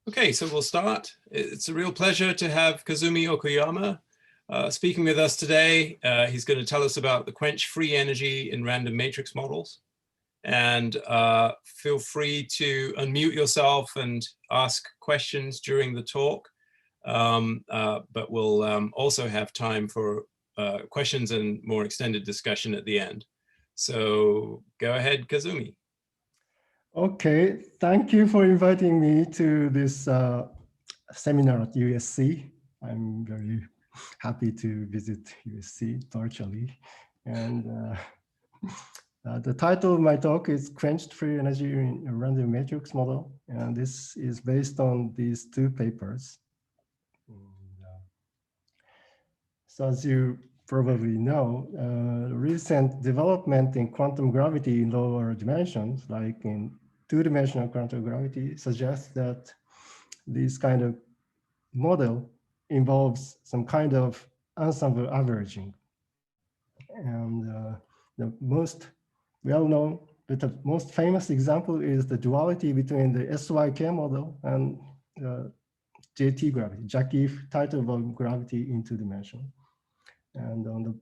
Okay, so we'll start. It's a real pleasure to have Kazumi Okuyama speaking with us today. He's going to tell us about the quenched free energy in random matrix models. And feel free to unmute yourself and ask questions during the talk. But we'll also have time for questions and more extended discussion at the end. So go ahead, Kazumi. Okay, thank you for inviting me to this seminar at USC. I'm very happy to visit USC virtually. And the title of my talk is Quenched Free Energy in a Random Matrix Model. And this is based on these two papers. So as you probably know, recent development in quantum gravity in lower dimensions, like in two-dimensional quantum gravity, suggests that this kind of model involves some kind of ensemble averaging. And the most well-known, but the most famous example is the duality between the SYK model and JT gravity, Jackie tidal volume gravity in two dimensions. And on the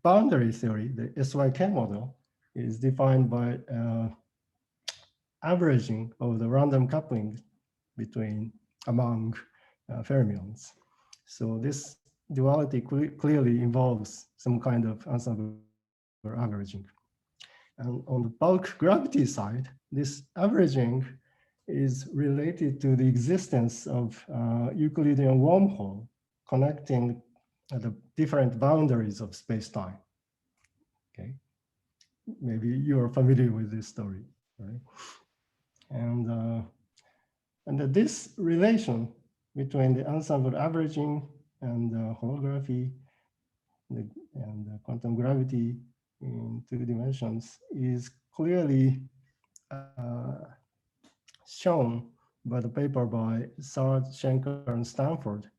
boundary theory, the SYK model is defined by averaging of the random coupling among fermions. So this duality clearly involves some kind of ensemble averaging. And on the bulk gravity side, this averaging is related to the existence of Euclidean wormhole connecting the different boundaries of space-time. Okay, maybe you are familiar with this story, right? And this relation between the ensemble averaging and holography and quantum gravity in two dimensions is clearly shown by the paper by Sard, Schenker, and Stanford.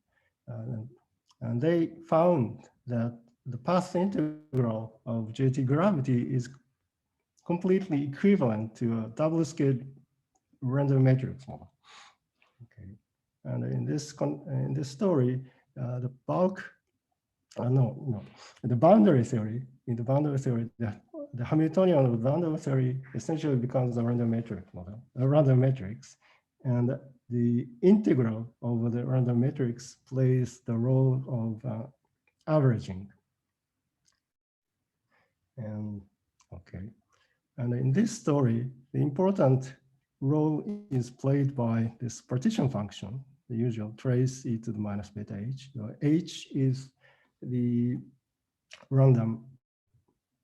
And they found that the path integral of JT gravity is completely equivalent to a double-scaled random matrix model. Okay, and in this story, the boundary theory. In the boundary theory, the Hamiltonian of the boundary theory essentially becomes a random matrix model, a random matrix, and the integral over the random matrix plays the role of averaging. And okay, and in this story, the important role is played by this partition function, the usual trace e to the minus beta h. H is the random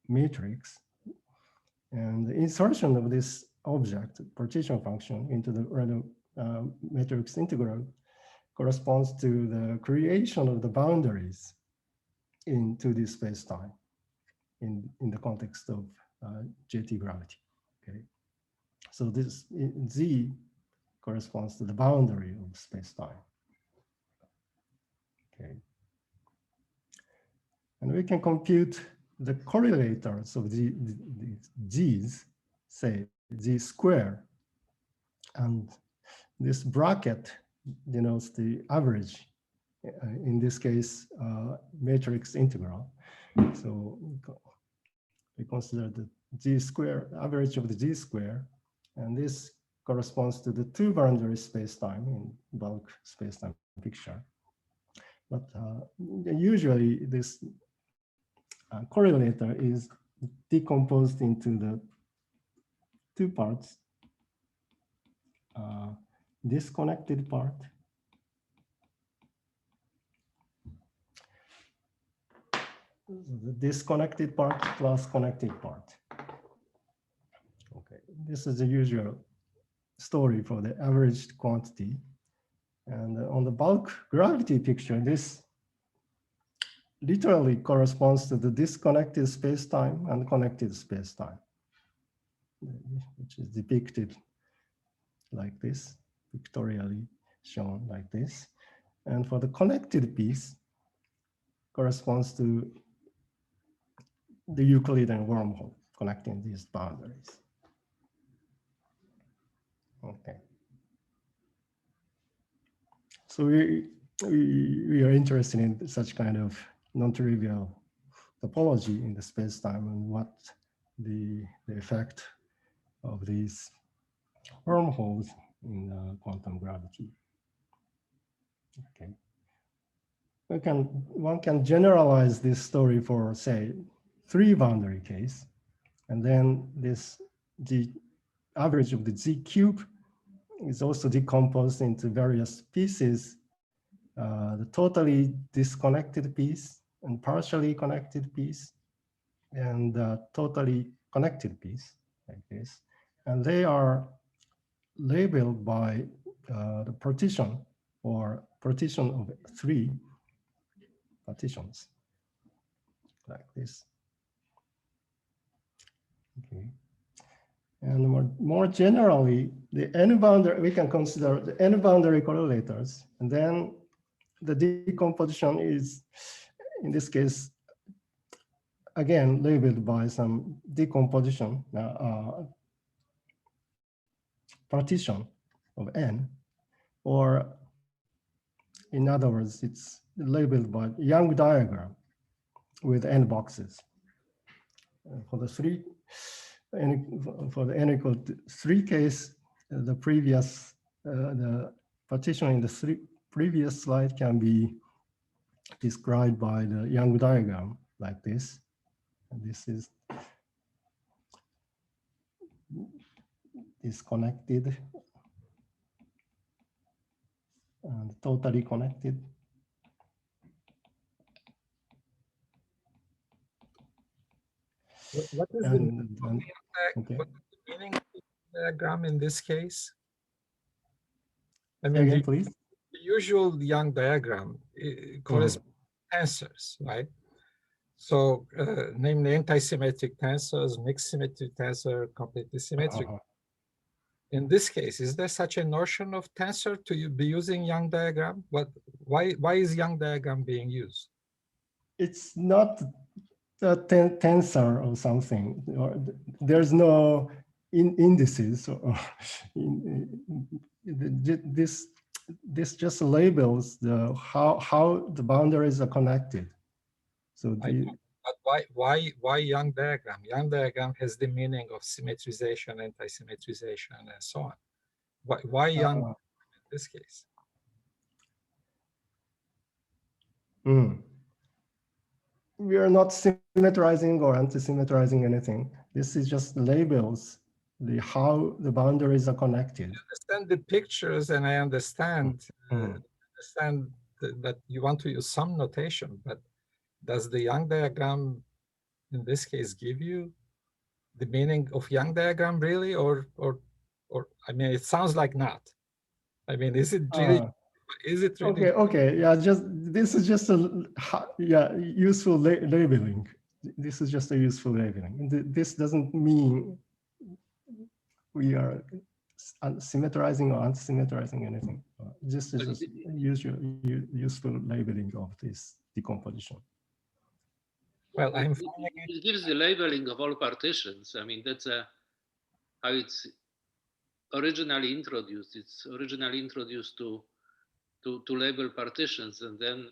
matrix, and the insertion of this object, partition function, into the random matrix integral corresponds to the creation of the boundaries in 2D space-time in the context of JT gravity. Okay, so this Z corresponds to the boundary of space-time. Okay, and we can compute the correlators of the G's, say G square, and this bracket denotes the average, in this case, matrix integral. So we consider the G square, average of the G square, and this corresponds to the two boundary space-time in bulk space-time picture. But usually this correlator is decomposed into the two parts, disconnected part the disconnected part plus connected part. Okay, this is the usual story for the averaged quantity. And on the bulk gravity picture, this literally corresponds to the disconnected space-time and connected space-time, which is depicted like this, pictorially shown like this. And for the connected piece, corresponds to the Euclidean wormhole connecting these boundaries. Okay. So we are interested in such kind of non-trivial topology in the space-time and what the effect of these wormholes in quantum gravity. Okay. One can generalize this story for, say, 3 boundary case, and then the average of the Z cube is also decomposed into various pieces, the totally disconnected piece and partially connected piece and the totally connected piece like this. And they are labeled by the partition or partition of 3 partitions like this. Okay. And more generally, the n boundary, we can consider the n boundary correlators. And then the decomposition is, in this case, again, labeled by some decomposition partition of n, or in other words, it's labeled by Young diagram with n boxes. For the n equal to 3 case, the previous the partition in the previous slide can be described by the Young diagram like this. And this is disconnected and totally connected. What is the meaning of the diagram in this case? I mean, again, please. The usual Young diagram corresponds to tensors, right? So, namely anti-symmetric tensors, mixed symmetric tensor, completely symmetric. In this case, is there such a notion of tensor to be using Young diagram? Why is Young diagram being used? It's not a tensor or something. Or there's no indices. Or this just labels the how the boundaries are connected. So but why Young diagram? Young diagram has the meaning of symmetrization, anti-symmetrization, and so on. Why Young in this case? We are not symmetrizing or anti-symmetrizing anything. This is just labels how the boundaries are connected. I understand the pictures, and I understand that you want to use some notation, but does the Young diagram in this case give you the meaning of Young diagram really, or I mean, it sounds like not. I mean, is it really? Is it really? Okay, yeah. This is just a useful labeling. This is just a useful labeling. This doesn't mean we are symmetrizing or anti-symmetrizing anything. This is just useful labeling of this decomposition. Well, it gives the labeling of all partitions. I mean, that's how it's originally introduced. It's originally introduced to label partitions, and then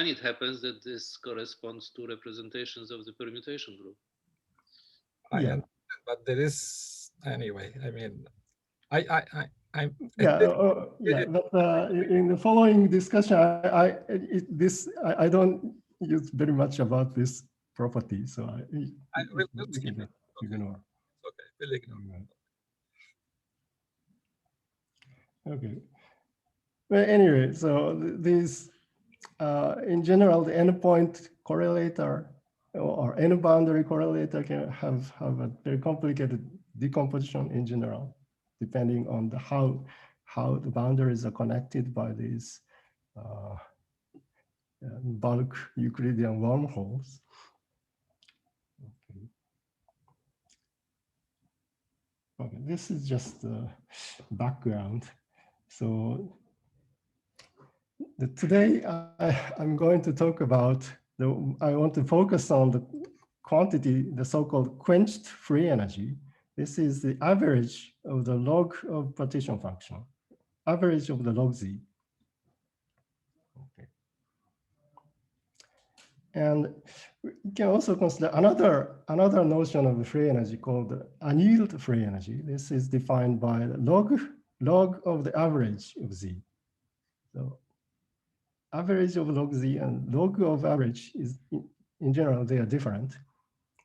it happens that this corresponds to representations of the permutation group. But there is anyway. I mean, but in the following discussion, I don't use very much about this property, so we'll skip it. Ignore. Okay, we'll ignore. Okay. Well, anyway, so these, in general, the endpoint correlator or n boundary correlator can have a very complicated decomposition in general, depending on how the boundaries are connected by these bulk Euclidean wormholes. Okay, this is just the background. So today I'm going to talk about I want to focus on the quantity, the so-called quenched free energy. This is the average of the log of partition function, average of the log z. Okay. And you can also consider another notion of free energy called annealed free energy. This is defined by log of the average of Z. So average of log Z and log of average is, in general, they are different.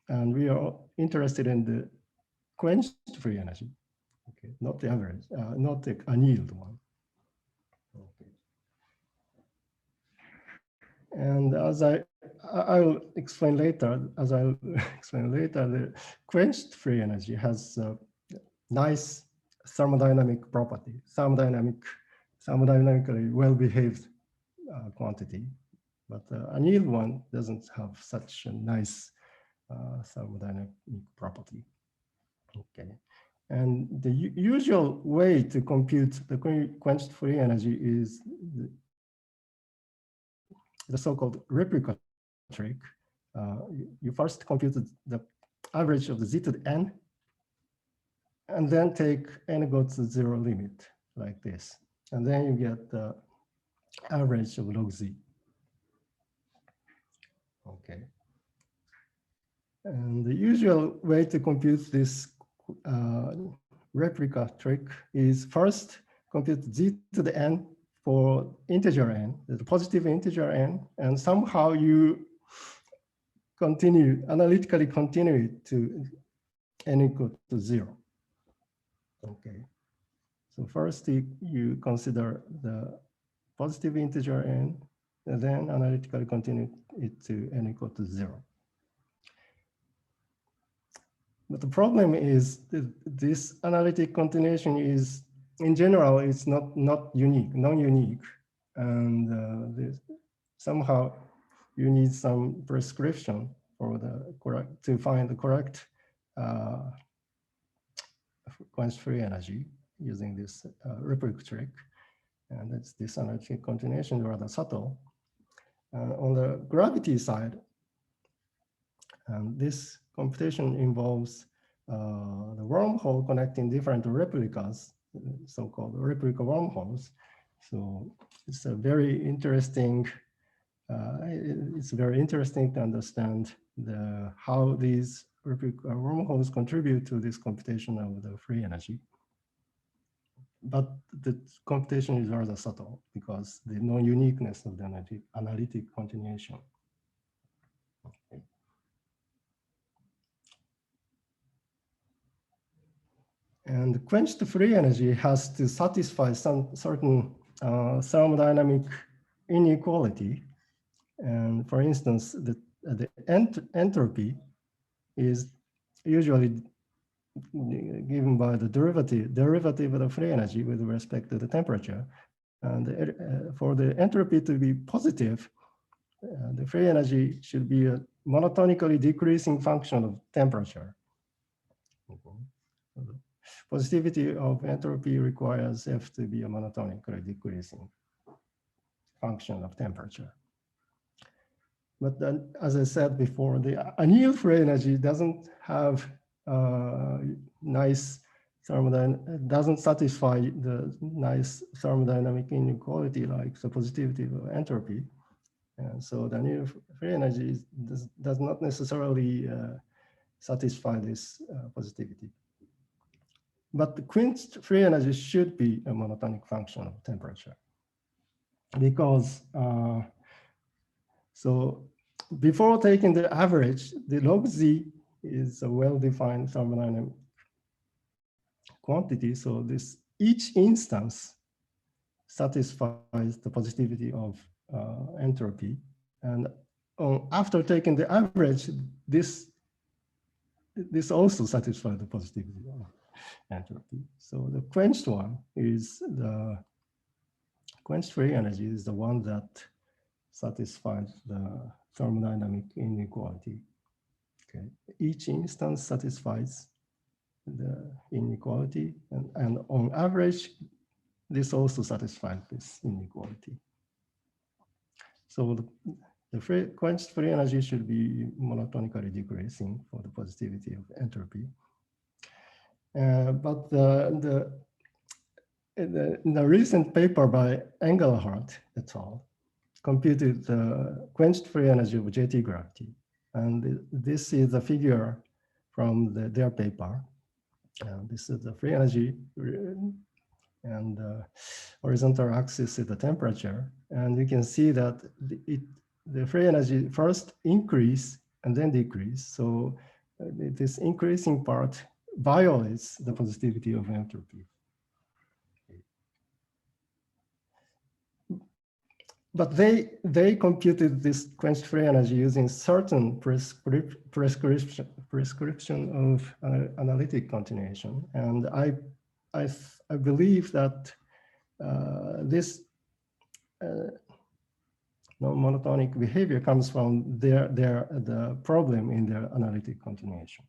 And we are interested in the quenched free energy, okay, not the average, not the annealed one. Okay. And as I'll explain later, the quenched free energy has a nice thermodynamic property, thermodynamically well-behaved quantity, but the annealed one doesn't have such a nice thermodynamic property. Okay, and the usual way to compute the quenched free energy is the so-called replica trick. You first compute the average of the Z to the N, and then take N go to zero limit like this. And then you get the average of log Z. Okay. And the usual way to compute this replica trick is first compute Z to the N for integer N, the positive integer N, and somehow you analytically continue it to N equal to 0. Okay. So first you consider the positive integer N, and then analytically continue it to N equal to 0. But the problem is that this analytic continuation is, in general, it's not unique, non-unique. And somehow you need some prescription for to find the correct quenched free energy using this replica trick. And it's this analytic continuation rather subtle. On the gravity side, this computation involves the wormhole connecting different replicas, so-called replica wormholes. So it's a very interesting. It's very interesting to understand how these replica wormholes contribute to this computation of the free energy. But the computation is rather subtle because the non-uniqueness of the analytic continuation. Okay. And quenched free energy has to satisfy some certain thermodynamic inequality. And for instance, the entropy is usually given by the derivative of the free energy with respect to the temperature. And for the entropy to be positive, the free energy should be a monotonically decreasing function of temperature. Okay. Positivity of entropy requires F to be a monotonically decreasing function of temperature. But then, as I said before, the annealed free energy doesn't have nice thermodynamic, doesn't satisfy the nice thermodynamic inequality like the positivity of entropy. And so the annealed free energy does not necessarily satisfy this positivity. But the quenched free energy should be a monotonic function of temperature because so before taking the average, the log Z is a well-defined thermodynamic quantity. So each instance satisfies the positivity of entropy. And after taking the average, this also satisfies the positivity of entropy. So the quenched free energy is the one that satisfies the thermodynamic inequality. Okay. Each instance satisfies the inequality, and on average, this also satisfies this inequality. So the quenched free energy should be monotonically decreasing for the positivity of entropy. But in the recent paper by Engelhardt et al., computed the quenched free energy of JT gravity. And this is a figure from their paper. This is the free energy, and horizontal axis is the temperature. And you can see that the free energy first increase and then decrease. So this increasing part violates the positivity of entropy. But they computed this quenched free energy using certain prescription of analytic continuation. And I believe that this non-monotonic behavior comes from the problem in their analytic continuation.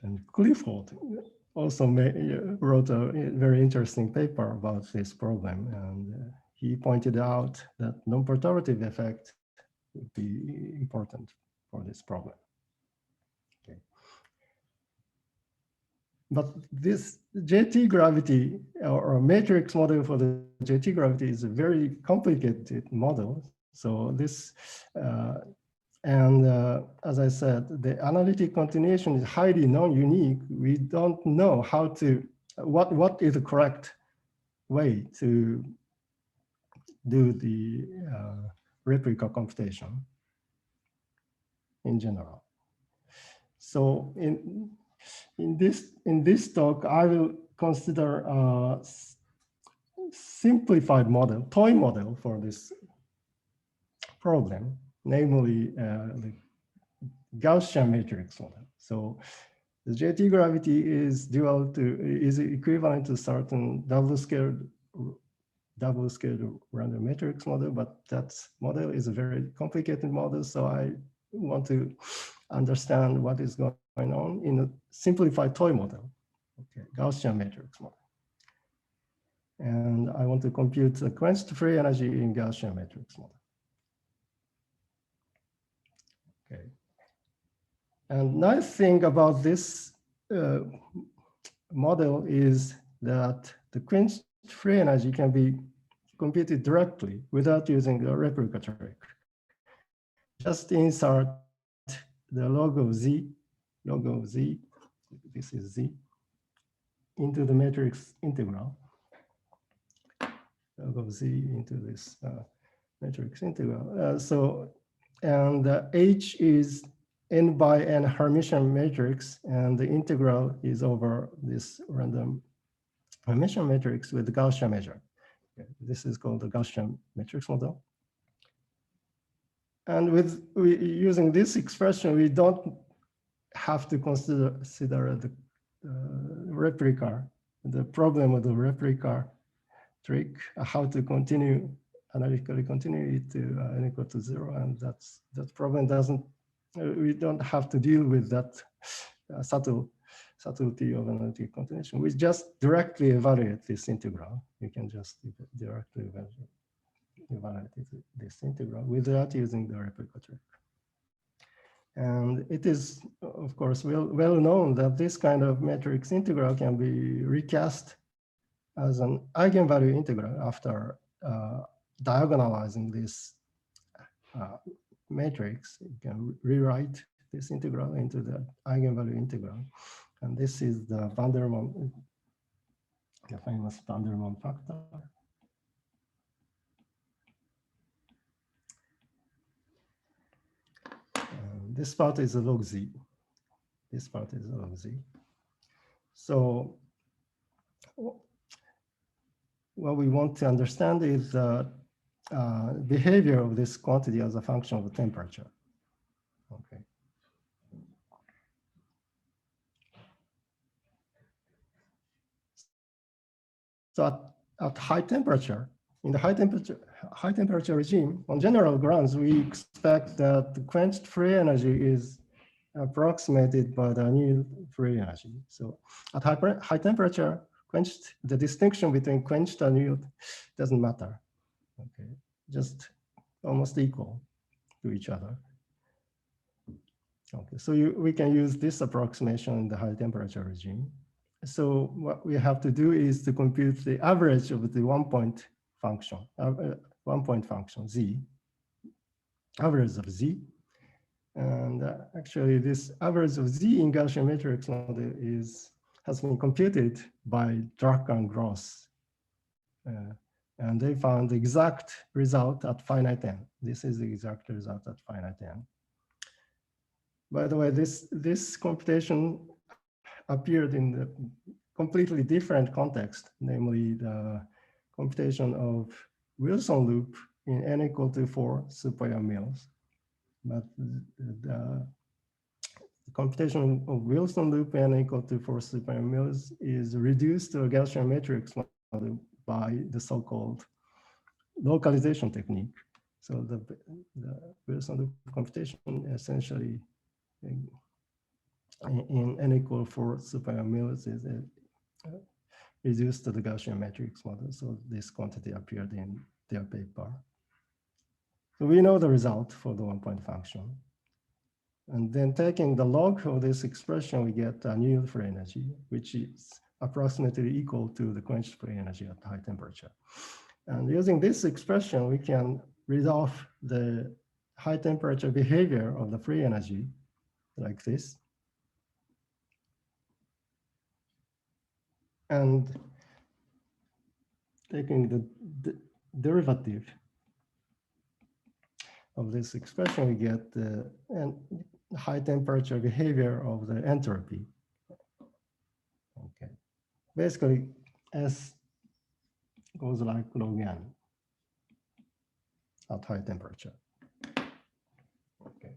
And Clifford also wrote a very interesting paper about this problem, and he pointed out that non-perturbative effect would be important for this problem. Okay. But this JT gravity or matrix model for the JT gravity is a very complicated model. So this as I said, the analytic continuation is highly non-unique. We don't know how to, what is the correct way to do the replica computation in general. So in this talk, I will consider a simplified model, toy model for this problem, namely the Gaussian matrix model. So the JT gravity is equivalent to certain double-scaled random matrix model, but that model is a very complicated model. So I want to understand what is going on in a simplified toy model, okay, Gaussian matrix model. And I want to compute the quenched free energy in Gaussian matrix model. Okay. And nice thing about this model is that the quenched free energy can be computed directly without using the replica trick. Just insert the log of z, this is z, into the matrix integral. Log of z into this matrix integral. And H is n by n Hermitian matrix, and the integral is over this random Hermitian matrix with the Gaussian measure. Okay, this is called the Gaussian matrix model. And using this expression, we don't have to consider the replica, the problem of the replica trick, how to continue analytically continue it to n equal to 0, and that problem doesn't. We don't have to deal with that subtlety of analytic continuation. We just directly evaluate this integral. You can just directly evaluate this integral without using the replica trick. And it is, of course, well known that this kind of matrix integral can be recast as an eigenvalue integral after diagonalizing this matrix. You can rewrite this integral into the eigenvalue integral. And this is the famous Vandermonde factor. And this part is a log z. This part is a log z. So what we want to understand is the behavior of this quantity as a function of the temperature. Okay. So at high temperature, in the high temperature regime, on general grounds, we expect that the quenched free energy is approximated by the annealed free energy. So at high temperature, quenched, the distinction between quenched and annealed doesn't matter. Okay, just almost equal to each other. Okay, so we can use this approximation in the high temperature regime. So what we have to do is to compute the average of the 1-point function, 1-point function z, average of z. And actually, this average of z in Gaussian matrix model has been computed by Druck and Gross. And they found the exact result at finite n. This is the exact result at finite n. By the way, this computation appeared in the completely different context, namely the computation of Wilson loop in n equal to 4 super Mills. But the computation of Wilson loop n equal to 4 super Mills is reduced to a Gaussian matrix model by the so-called localization technique. So the Wilson loop computation essentially in n equal 4 super Mills is reduced to the Gaussian matrix model. So this quantity appeared in their paper. So we know the result for the 1-point function. And then taking the log of this expression, we get a new free energy, which is approximately equal to the quenched free energy at high temperature. And using this expression, we can resolve the high temperature behavior of the free energy like this. And taking the derivative of this expression, we get the high temperature behavior of the entropy. Okay, basically S goes like log n at high temperature. Okay.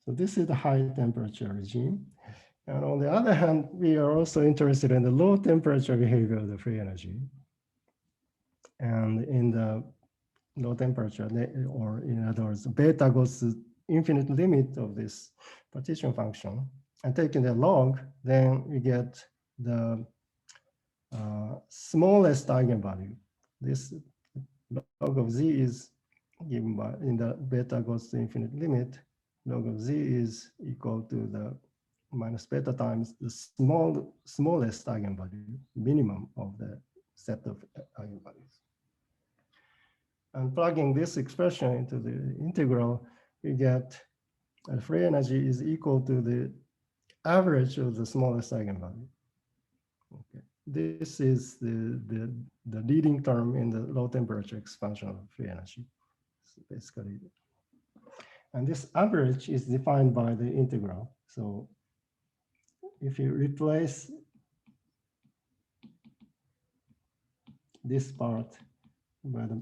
So this is the high temperature regime. And on the other hand, we are also interested in the low temperature behavior of the free energy. And in the low temperature, or in other words, beta goes to infinite limit of this partition function. And taking the log, then we get the smallest eigenvalue. This log of z is given by, in the beta goes to infinite limit, log of z is equal to the minus beta times the smallest eigenvalue, minimum of the set of eigenvalues. And plugging this expression into the integral, we get the free energy is equal to the average of the smallest eigenvalue. Okay. This is the leading term in the low temperature expansion of free energy. So basically, and this average is defined by the integral. So if you replace this part by the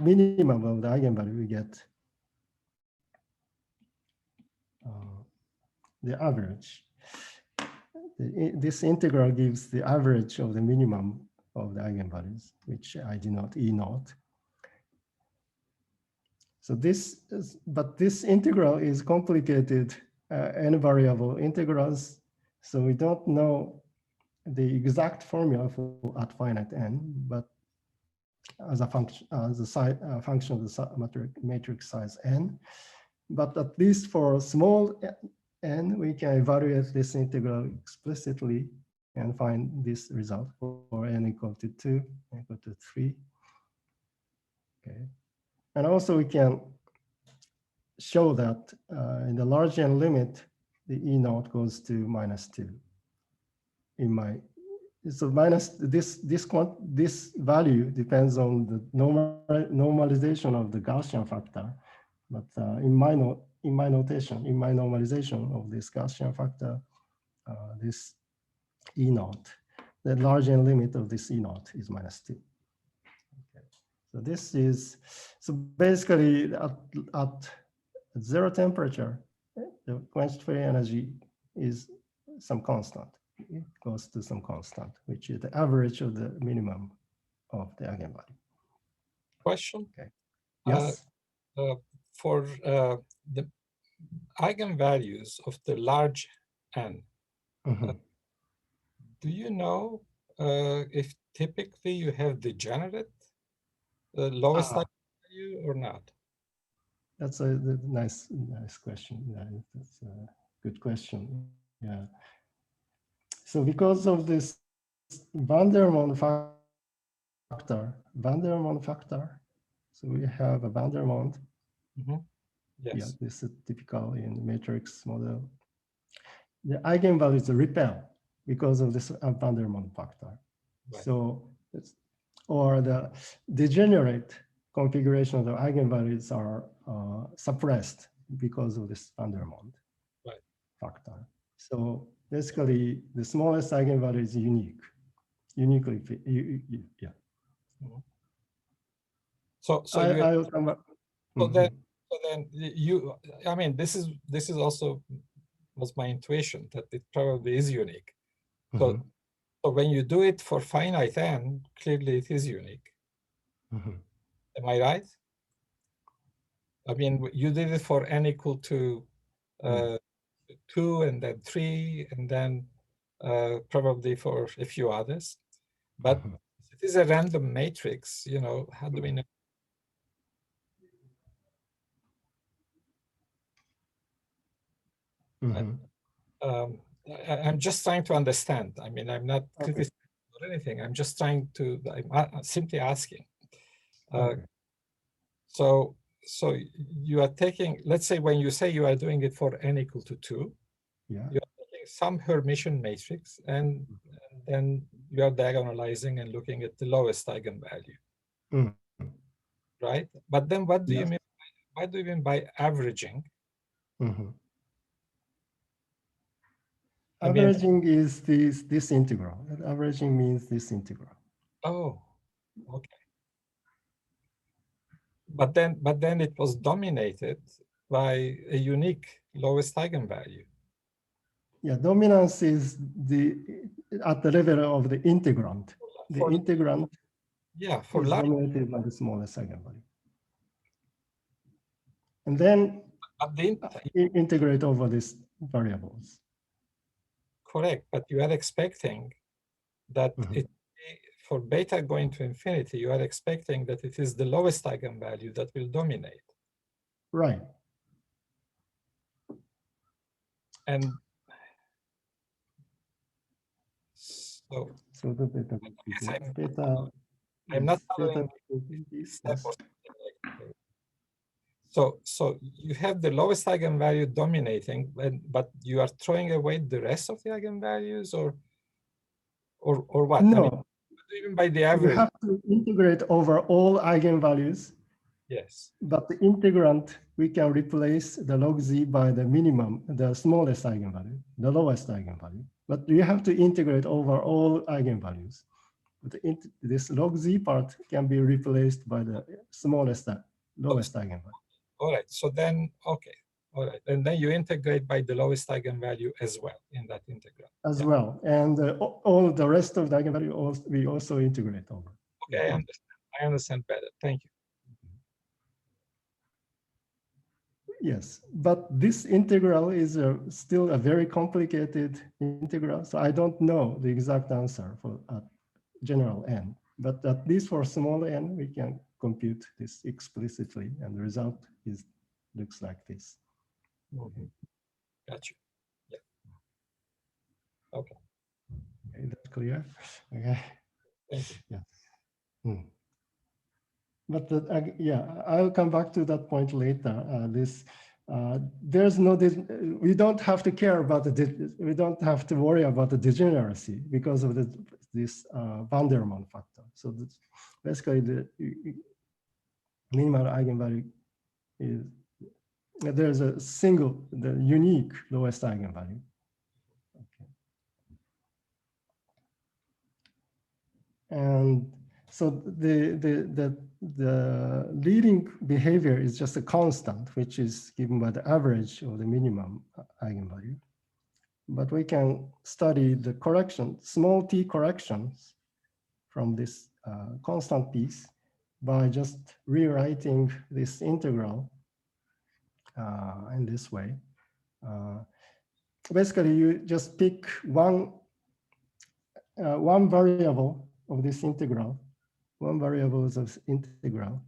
minimum of the eigenvalue, we get the average. This integral gives the average of the minimum of the eigenvalues, which I denote E naught. So this is, but this integral is complicated n variable integrals. So we don't know the exact formula for at finite n, but as a function, function of the matrix size n. But at least for small n, we can evaluate this integral explicitly and find this result for n equal to 2, equal to 3. Okay. And also we can show that in the large n limit, the E naught goes to -2. In my, so minus this value depends on the normalization of the Gaussian factor. But in my notation, in my normalization of this Gaussian factor, this E naught, the large n limit of this E naught is -2. Okay. So this is, so basically at zero temperature, the quenched free energy is some constant. It goes to some constant, which is the average of the minimum of the eigenvalue. Question? Okay. Yes. For the eigenvalues of the large n, do you know if typically you have degenerate the lowest eigenvalue or not? That's a nice question. Yeah, that's a good question. Yeah. So because of this van der Waals factor, so we have a van der Waals. Yes. Yeah, this is typical in matrix model. The eigenvalues repel because of this van der Waals factor. Right. So it's, or the degenerate configuration of the eigenvalues are suppressed because of this van der Waals factor. So basically, the smallest eigenvalue is uniquely, yeah. So I'll come back. So then you, I mean, this is also was my intuition that it probably is unique. So when you do it for finite n, clearly it is unique. Am I right? I mean, you did it for n equal to 2 and then 3 and then probably for a few others. But it is a random matrix, you know, how do we know? I'm just trying to understand. I mean, I'm not criticizing or anything. I'm just trying to, I'm simply asking. So you are taking, let's say when you say you are doing it for n equal to 2, you are taking some Hermitian matrix and then you are diagonalizing and looking at the lowest eigenvalue. Right? But then what do you mean? What do you mean by averaging? Averaging is this integral. Averaging means this integral. Oh, okay. But then it was dominated by a unique lowest eigenvalue. Yeah, dominance is at the level of the integrand. The integrand is dominated by the smallest eigenvalue. And then integrate over these variables. Correct, but you are expecting that for beta going to infinity, you are expecting that it is the lowest eigenvalue that will dominate. Right. And so the beta, I'm not following this step or something like that. So you have the lowest eigenvalue dominating, but you are throwing away the rest of the eigenvalues, or what? No. I mean, even by the average. You have to integrate over all eigenvalues. Yes. But the integrand, we can replace the log z by the minimum, the smallest eigenvalue, the lowest eigenvalue. But you have to integrate over all eigenvalues. But this log z part can be replaced by the smallest, lowest eigenvalue. All right. So then, okay. All right. And then you integrate by the lowest eigenvalue as well in that integral. As well. And all the rest of the eigenvalue, we also integrate over. Okay, I understand. I understand better. Thank you. Yes, but this integral is still a very complicated integral. So I don't know the exact answer for general n. But at least for small n, we can compute this explicitly. And the result looks like this. Got you. Yeah. Okay. Is that clear? Okay. Thank you. Yeah. But yeah, I'll come back to that point later. There's no, we don't have to care about we don't have to worry about the degeneracy because of this van der Waals factor. So basically the minimal eigenvalue is, there's a single, the unique lowest eigenvalue. Okay. And so the leading behavior is just a constant, which is given by the average of the minimum eigenvalue. But we can study the correction, small t corrections from this constant piece by just rewriting this integral in this way. Basically, you just pick one variable of this integral one variable of integral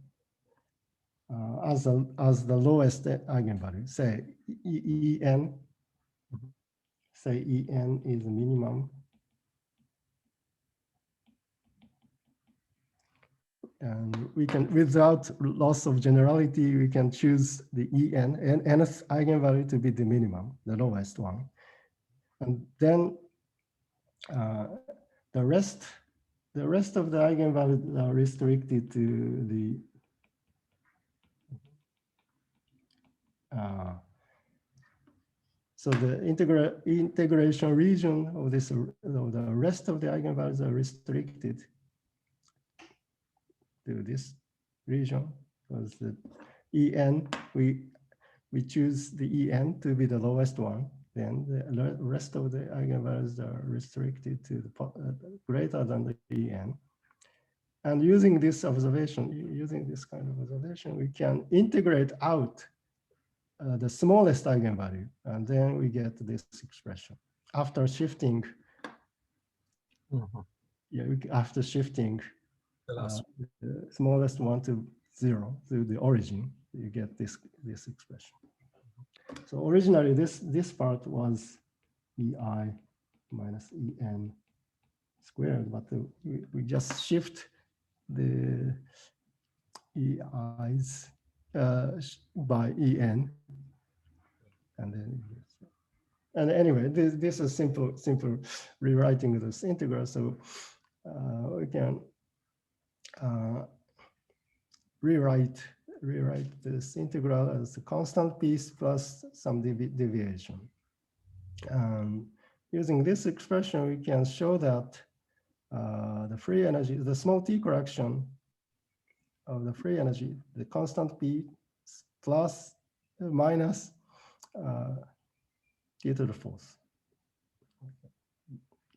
as the lowest eigenvalue, say En, say En is minimum. And we can, without loss of generality, we can choose the En and nth eigenvalue to be the minimum, the lowest one. And then the rest of the eigenvalues are restricted to the so the integration region of this, the rest of the eigenvalues are restricted to this region, because the En, we choose the En to be the lowest one, then the rest of the eigenvalues are restricted to the greater than the En. And using this observation, using this kind of observation, we can integrate out the smallest eigenvalue, and then we get this expression after shifting. Yeah, after shifting the smallest one to 0 to the origin, you get this expression. So originally, this part was EI minus En squared, but we just shift the EI's by En, and then anyway, this is simple rewriting of this integral. So we can rewrite this integral as a constant piece plus some deviation. Using this expression, we can show that the free energy, the small t correction of the free energy, the constant p plus minus t to the fourth.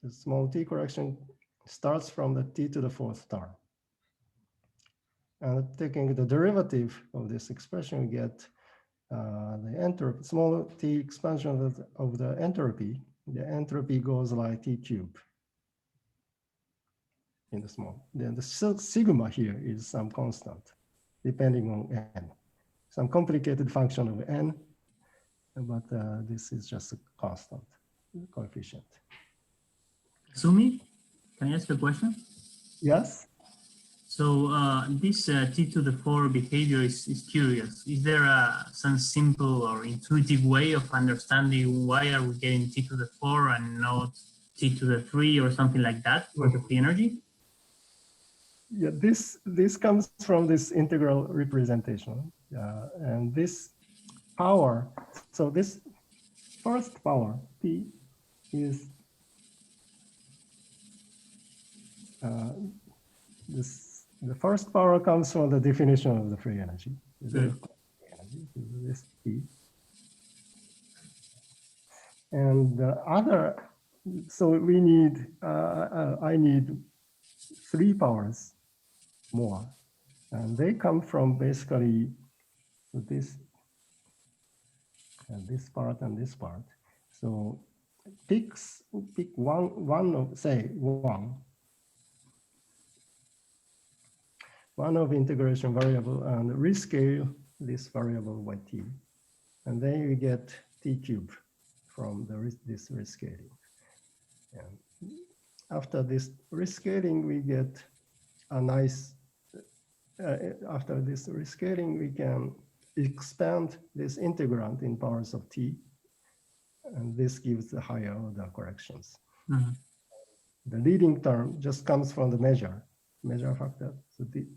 The small t correction starts from the t to the fourth term. And taking the derivative of this expression, we get the entropy, small t expansion of the entropy. The entropy goes like t cubed in the small. Then the sigma here is some constant, depending on n. Some complicated function of n, but this is just a constant coefficient. Kazumi, can I ask a question? Yes? So this t to the 4 behavior is curious. Is there some simple or intuitive way of understanding why are we getting t to the 4 and not t to the 3 or something like that for the free energy? Yeah, this comes from this integral representation. And this power, so this first power, P, is the first power comes from the definition of the free energy. This P. And the other, so we need, I need 3 powers more. And they come from basically this and this part and this part. So pick one of, say, one of integration variable and rescale this variable by t. And then you get t cubed from this rescaling. And after this rescaling, we get a nice, after this rescaling, we can expand this integrand in powers of t. And this gives the higher order corrections. Mm-hmm. The leading term just comes from the measure factor. So the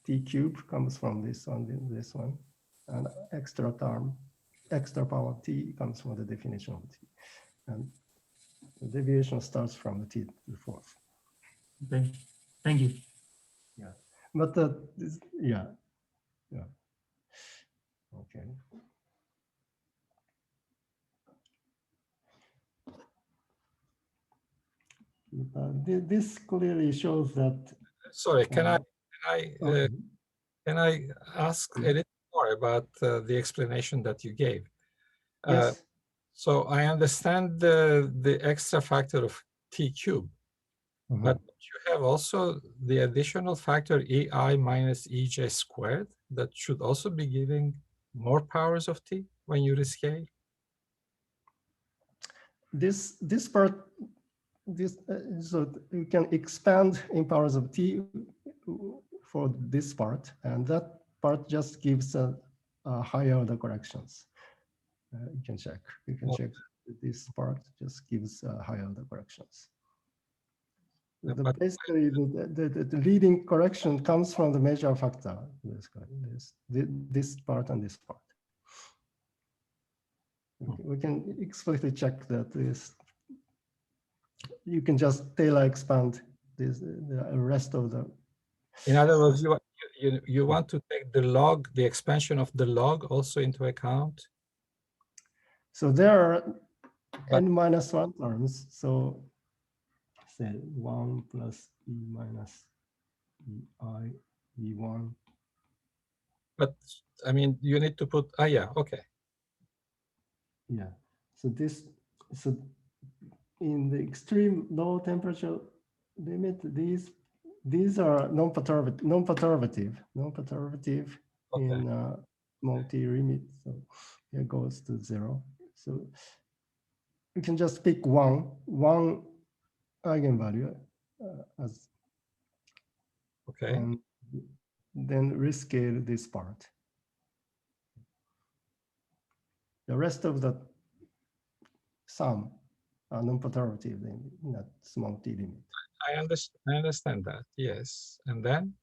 t cubed comes from this one, and extra term, extra power t comes from the definition of t. And the deviation starts from the t to the 4th. Okay, thank you. Yeah, but yeah. Okay. This clearly shows that. Sorry, can I ask a little more about the explanation that you gave? Yes. So I understand the extra factor of t cubed, But you have also the additional factor EI minus EJ squared that should also be giving more powers of t when you rescale. This part, so you can expand in powers of t for this part, and that part just gives a higher order corrections. You can check. You can check this part just gives higher order corrections. Basically, the leading correction comes from the major factor. This part and this part. We can explicitly check that this. You can just Taylor expand this the rest of the. In other words, you want to take the log, the expansion of the log also into account. So there are n-1 terms. So say 1 plus e minus ei e1. But I mean, you need to put, yeah, okay. Yeah. So in the extreme low temperature limit, these are non-perturbative Okay. in small t limit. So it goes to 0. So you can just pick one eigenvalue as Okay. and then rescale this part. The rest of the sum are non-perturbative in that small t limit. I understand that, yes. And then,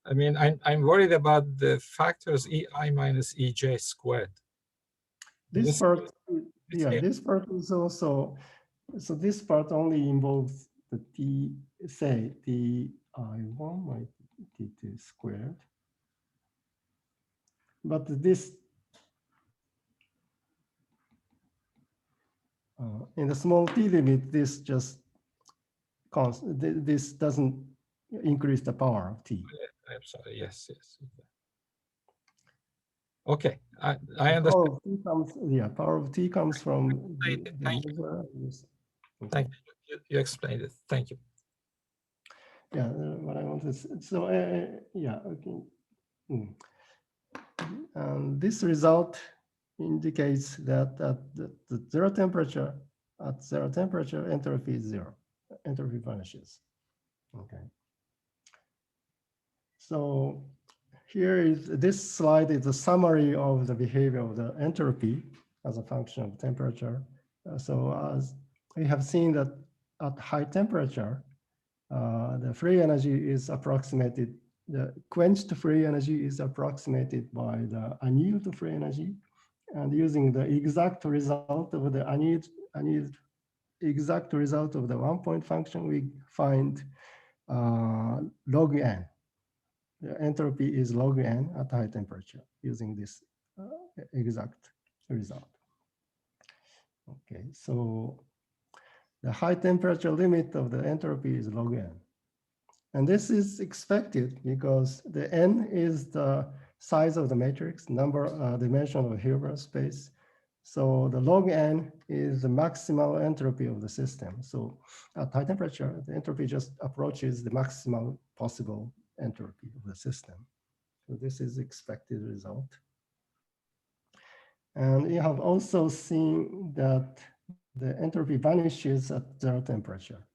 I mean, I'm worried about the factors EI minus EJ squared. This part, yeah, this part is also, so this part only involves the t, say ti1 minus t2 squared. But this, in the small t limit, this just this doesn't increase the power of t. I'm sorry, yes. Okay, I understand. Power of t comes, yeah, power of t comes from Thank you. Thank you. You explained it. Thank you. Yeah, what I want is, so yeah, okay. This result indicates that at the zero temperature, entropy is 0. Entropy vanishes. Okay. So here is, this slide is a summary of the behavior of the entropy as a function of temperature. So as we have seen that at high temperature, the free energy is approximated, the quenched free energy is approximated by the annealed free energy. And using the exact result of the annealed exact result of the 1-point function, we find log n. The entropy is log n at high temperature using this exact result. Okay, so the high temperature limit of the entropy is log n. And this is expected because the n is the size of the matrix, dimension of the Hilbert space. So the log n is the maximal entropy of the system. So at high temperature, the entropy just approaches the maximal possible entropy of the system. So this is expected result. And you have also seen that the entropy vanishes at 0 temperature,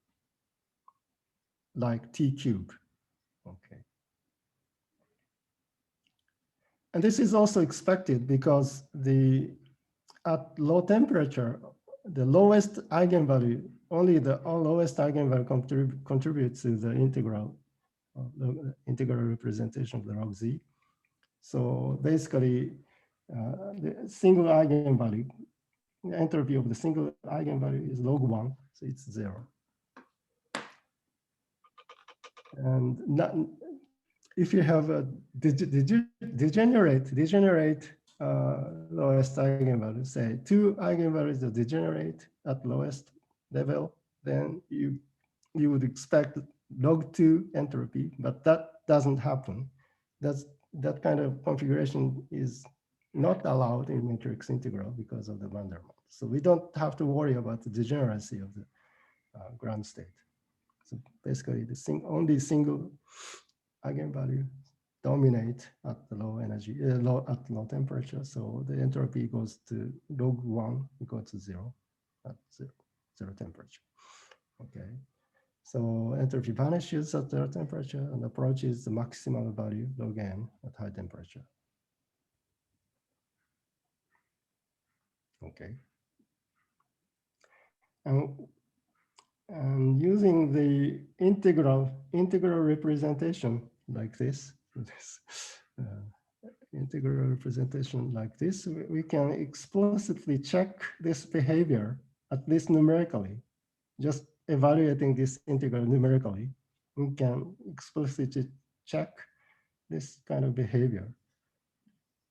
like T cube. Okay. And this is also expected because at low temperature, the lowest eigenvalue, only the lowest eigenvalue contributes to the integral representation of the log z. So basically, the single eigenvalue, the entropy of the single eigenvalue is log 1, so it's 0. And if you have a degenerate lowest eigenvalue, say 2 eigenvalues that degenerate at lowest level, then you would expect log 2 entropy, but that doesn't happen. That kind of configuration is not allowed in matrix integral because of the Vandermonde. So we don't have to worry about the degeneracy of the ground state. So basically, only single eigenvalue dominate at the low energy, at low temperature. So the entropy goes to log 1 equal to 0 at zero temperature. Okay. So entropy vanishes at zero temperature and approaches the maximal value log n at high temperature. Okay. And using the integral representation like this integral representation like this, we can explicitly check this behavior, at least numerically. Just evaluating this integral numerically, we can explicitly check this kind of behavior,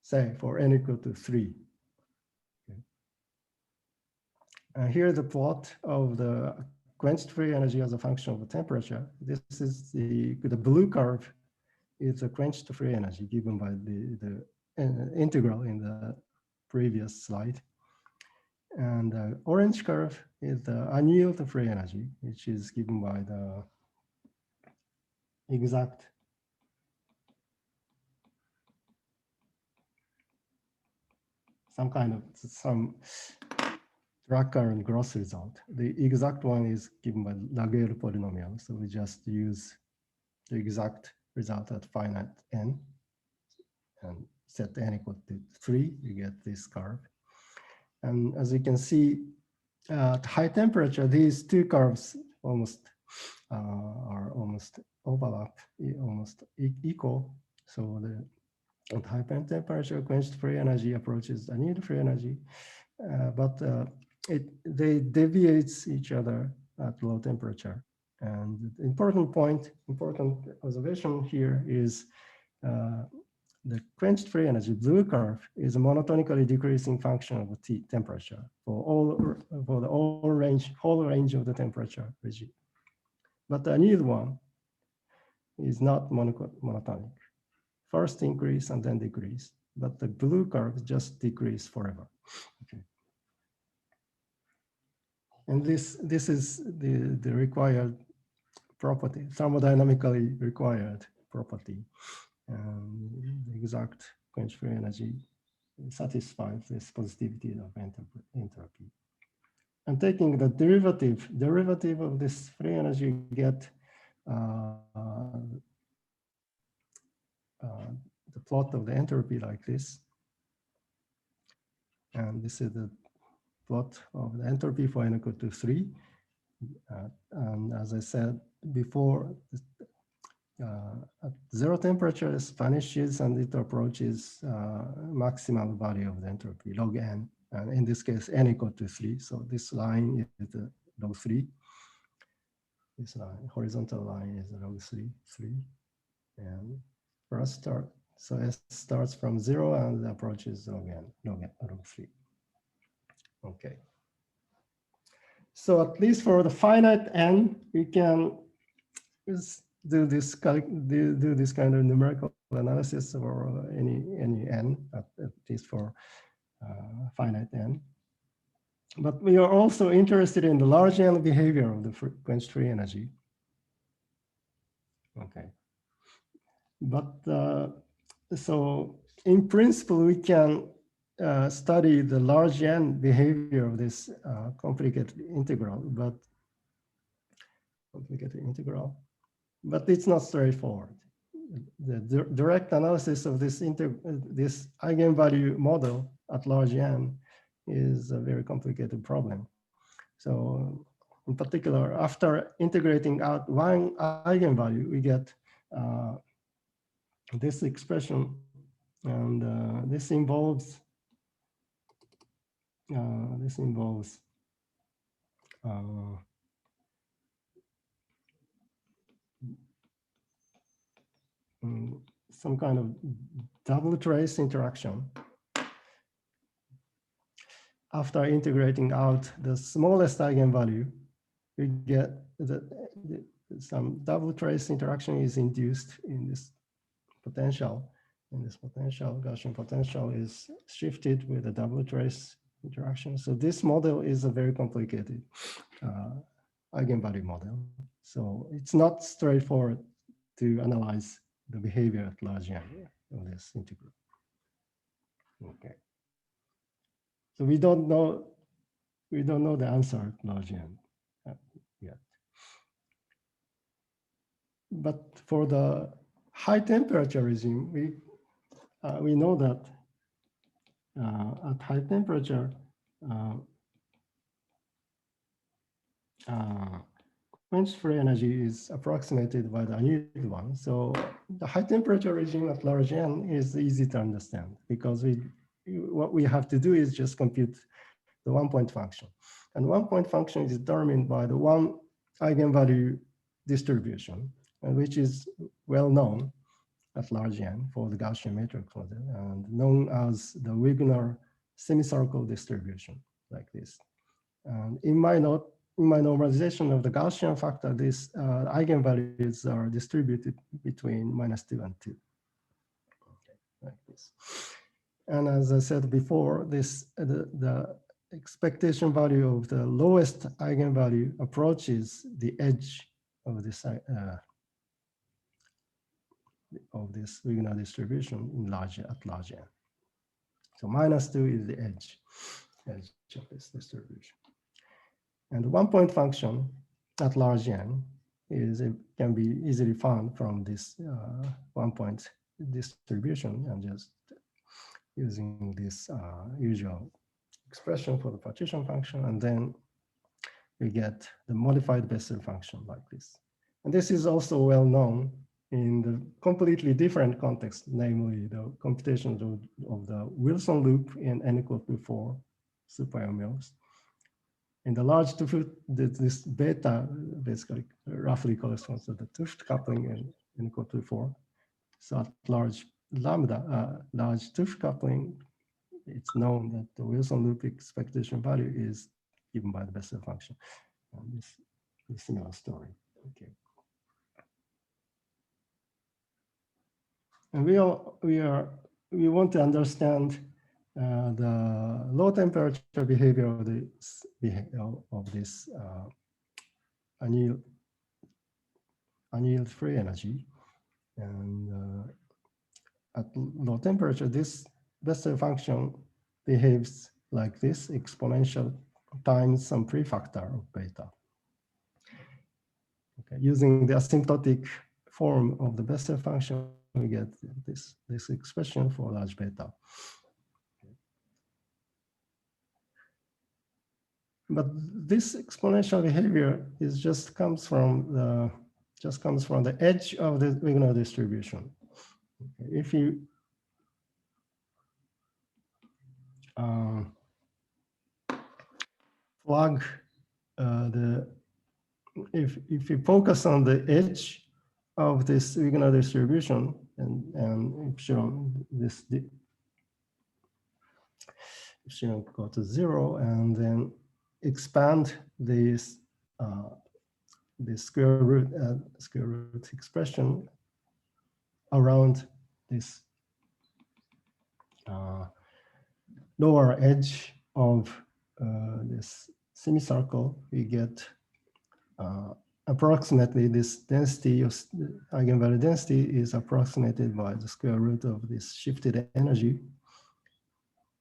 say for n equal to 3. Okay. And here the plot of the quenched free energy as a function of the temperature. This is the blue curve is the quenched free energy given by the integral in the previous slide. And the orange curve is the annealed free energy, which is given by the exact some Drucker and Gross result. The exact one is given by Laguerre polynomial. So we just use the exact result at finite n and set n equal to 3, you get this curve. And as you can see, at high temperature, these two curves are almost overlap, almost equal. So at high temperature, quenched free energy approaches annealed free energy, but they deviate each other at low temperature. And the important observation here is the quenched free energy blue curve is a monotonically decreasing function of the temperature for the whole range of the temperature regime. But the annealed one is not monotonic. First increase and then decrease, but the blue curve just decrease forever. Okay. And this is the required property, thermodynamically required property. The exact quenched free energy satisfies this positivity of entropy. And taking the derivative of this free energy, you get the plot of the entropy like this. And this is the plot of the entropy for n equal to 3. And as I said before, at zero temperature, it vanishes and it approaches maximal value of the entropy, log n. And in this case, n equal to 3. So this line is the log 3. This line, horizontal line is log 3. And first start, so S starts from 0 and approaches log n, log 3. Okay. So at least for the finite n, we can do this kind of numerical analysis for any n, at least for finite n. But we are also interested in the large n behavior of the quenched free energy. Okay. But so in principle, we can study the large n behavior of this complicated integral, but it's not straightforward. The direct analysis of this eigenvalue model at large n is a very complicated problem. So in particular, after integrating out one eigenvalue, we get this expression, and this involves some kind of double trace interaction. After integrating out the smallest eigenvalue, we get some double trace interaction is induced in this potential. And this potential, Gaussian potential, is shifted with a double trace interaction. So this model is a very complicated eigenvalue model. So it's not straightforward to analyze the behavior at large n of this integral. Okay. So we don't know the answer at large n yet. But for the high temperature regime, we know that at high temperature, quenched free energy is approximated by the annealed one. So the high temperature regime at large n is easy to understand because what we have to do is just compute the 1-point function. And 1-point function is determined by the one eigenvalue distribution, which is well known at large n for the Gaussian matrix model and known as the Wigner semicircle distribution, like this. And in my normalization of the Gaussian factor, these eigenvalues are distributed between -2 and 2, okay, like this. And as I said before, the expectation value of the lowest eigenvalue approaches the edge of this Wigner distribution at large n. So -2 is the edge of this distribution. And the 1-point function at large n can be easily found from this 1-point distribution and just using this usual expression for the partition function, and then we get the modified Bessel function like this. And this is also well known in the completely different context, namely the computations of the Wilson loop in n equal to 4 super-Yang-Mills. In the large Tooft, this beta basically roughly corresponds to the Tooft coupling in n equal to 4. So at large lambda, large Tooft coupling, it's known that the Wilson loop expectation value is given by the Bessel function. And this is a similar story. Okay. And we want to understand the low temperature behavior of this annealed free energy. And at low temperature, this Bessel function behaves like this, exponential times some prefactor of beta. Okay, using the asymptotic form of the Bessel function, we get this expression for large beta. But this exponential behavior comes from the edge of the Wigner distribution. Okay, if you plug if you focus on the edge of this Wigner distribution and epsilon epsilon go to 0, and then expand this square root expression around this lower edge of this semicircle, we get approximately this density of eigenvalue density is approximated by the square root of this shifted energy.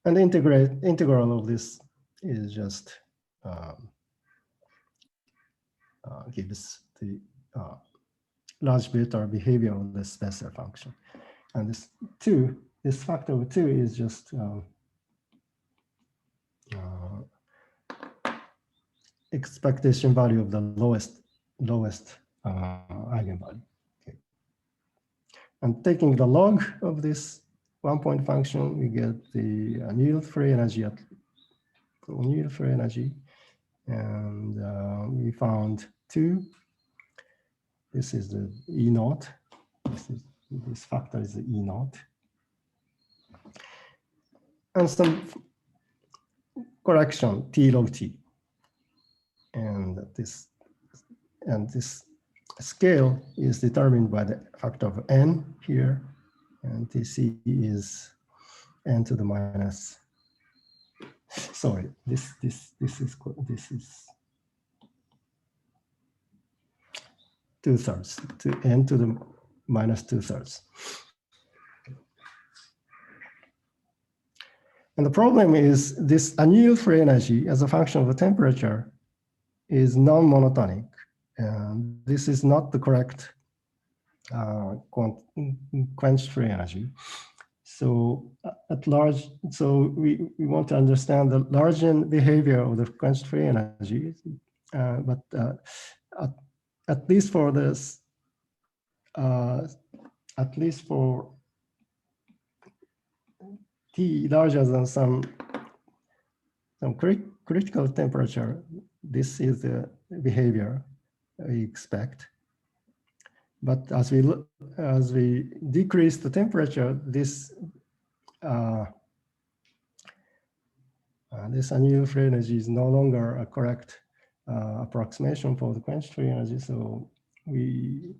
And the integral of this is just gives the large beta behavior of this Bessel function. And this factor of 2 is just expectation value of the lowest eigenvalue. Okay. And taking the log of this 1-point function, we get the annealed free energy and we found 2. This is the E0. This factor is the E0. And some correction, T log T. And this scale is determined by the factor of n here, and Tc is n to the minus. Sorry, this is 2/3 to n to the minus 2/3. And the problem is this annealed free energy as a function of the temperature is non-monotonic. And this is not the correct quenched free energy. So at large, so we want to understand the Largian behavior of the quenched free energy, but at least for this, at least for T larger than some critical temperature, this is the behavior we expect. But as we decrease the temperature, this this annealed free energy is no longer a correct approximation for the quenched free energy. So we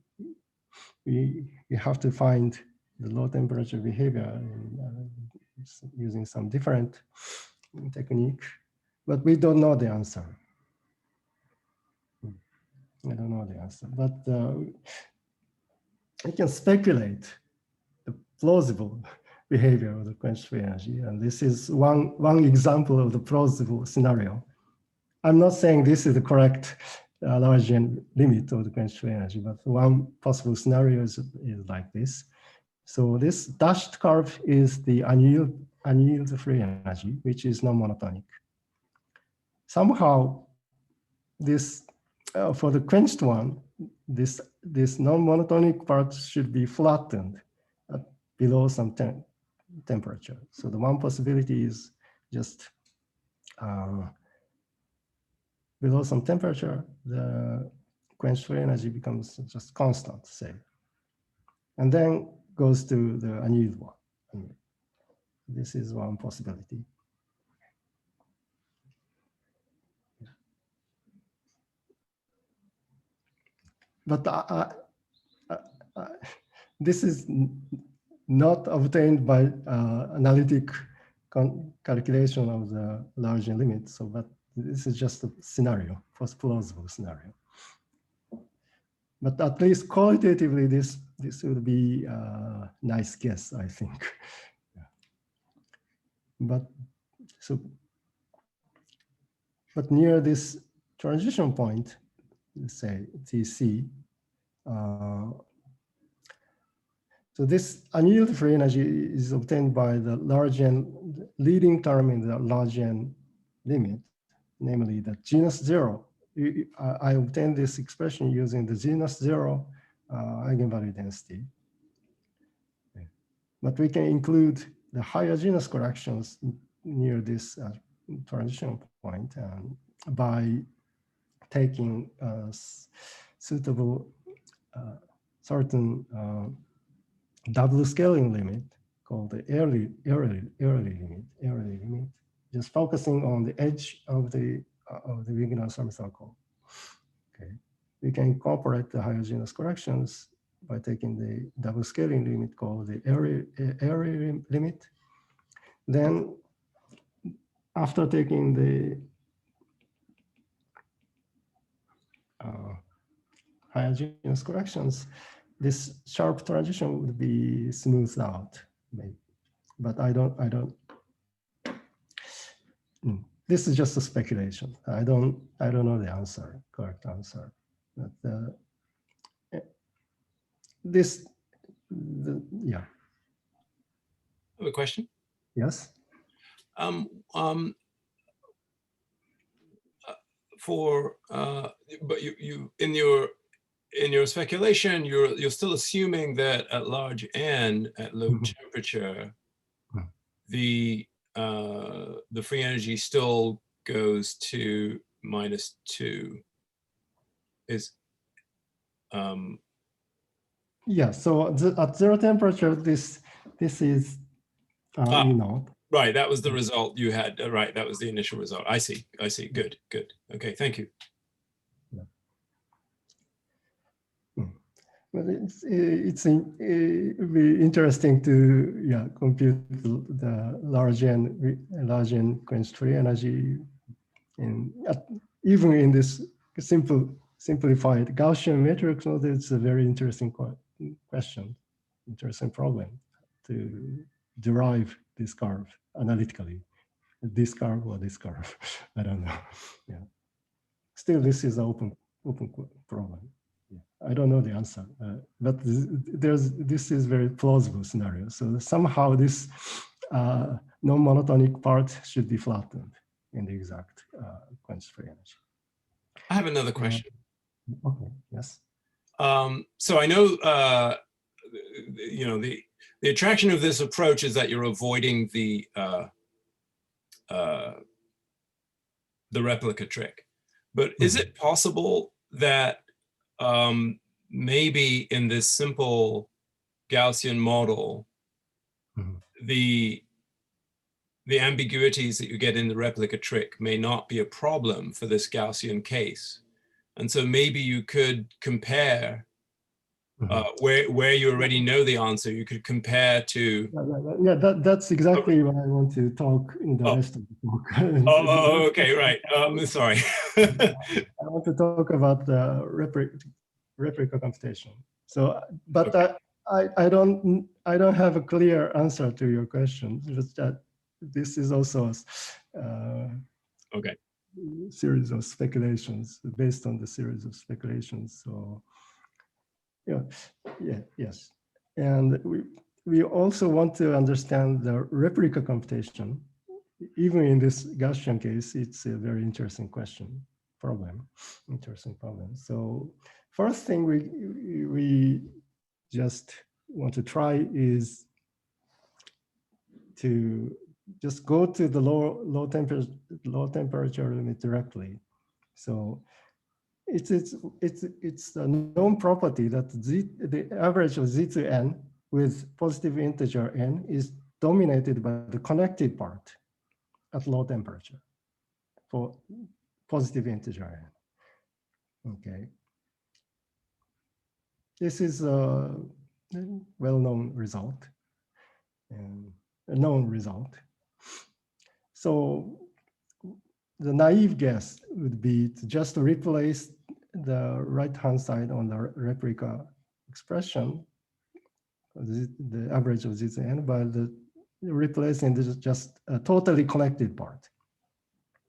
have to find the low temperature behavior using some different technique, but we don't know the answer. I don't know the answer, but we can speculate the plausible behavior of the quenched free energy, and this is one example of the plausible scenario. I'm not saying this is the correct Largian limit of the quenched free energy, but one possible scenario is like this. So this dashed curve is the annealed free energy, which is non-monotonic. Somehow, this for the quenched one, this non-monotonic part should be flattened at below some temperature. So the one possibility is just below some temperature, the quenched free energy becomes just constant, say, and then goes to the annealed one. This is one possibility. But this is not obtained by analytic calculation of the Largian limit. So, but this is just a scenario, plausible scenario. But at least qualitatively, this would be a nice guess, I think. But near this transition point, let's say TC, so this annealed free energy is obtained by the Largian leading term in the Largian limit, namely the genus 0. I obtained this expression using the genus 0 eigenvalue density. But we can include the higher genus corrections near this transition point by taking suitable certain double scaling limit called the early limit, just focusing on the edge of the Wigner semicircle. Okay, we can incorporate the higher genus corrections by taking the double scaling limit called the area limit. Then, after taking the higher genus corrections, this sharp transition would be smoothed out, maybe. But I don't. This is just a speculation. I don't know the answer, correct answer. But yeah. I have a question. Yes. But you in your speculation, you're still assuming that at large n at low temperature, the free energy still goes to -2. Yeah. So at zero temperature, this is Right, that was the result you had. Right, that was the initial result. I see. Good. Okay, thank you. Yeah. Well, it's be interesting to compute the Largian quenched free energy, even in this simple simplified Gaussian matrix model, it's a very interesting question, interesting problem to derive this curve analytically. This curve or this curve, I don't know. Yeah. Still, this is an open problem. Yeah. I don't know the answer, but this is very plausible scenario. So somehow this non-monotonic part should be flattened in the exact quenched free energy. I have another question. Okay. Yes. So I know, the attraction of this approach is that you're avoiding the replica trick. But is it possible that maybe in this simple Gaussian model, the ambiguities that you get in the replica trick may not be a problem for this Gaussian case? And so maybe you could compare where you already know the answer, you could compare to... Yeah, that's exactly what I want to talk in the rest of the talk. Okay, right. Sorry. I want to talk about the replica computation. So, but okay. I don't have a clear answer to your question. Just that this is also okay. Series of speculations based on the series of speculations. So, yes, and we also want to understand the replica computation. Even in this Gaussian case, it's a very interesting interesting problem. So, first thing we just want to try is to just go to the low temperature limit directly. So it's a known property that the average of z to n with positive integer n is dominated by the connected part at low temperature for positive integer n. Okay. This is a well-known result and a known result. So the naive guess would be to just replace the right-hand side on the replica expression, the average of z to n, by replacing this just a totally connected part.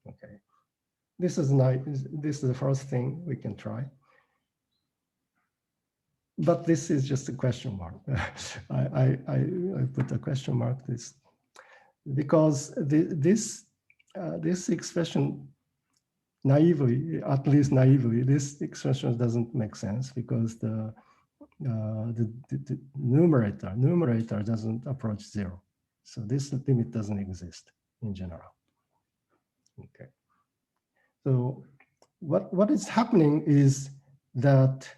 Okay, this is the first thing we can try. But this is just a question mark. I put a question mark this because this expression naively, at least naively, this expression doesn't make sense because the numerator doesn't approach 0. So this limit doesn't exist in general. Okay. So what is happening is that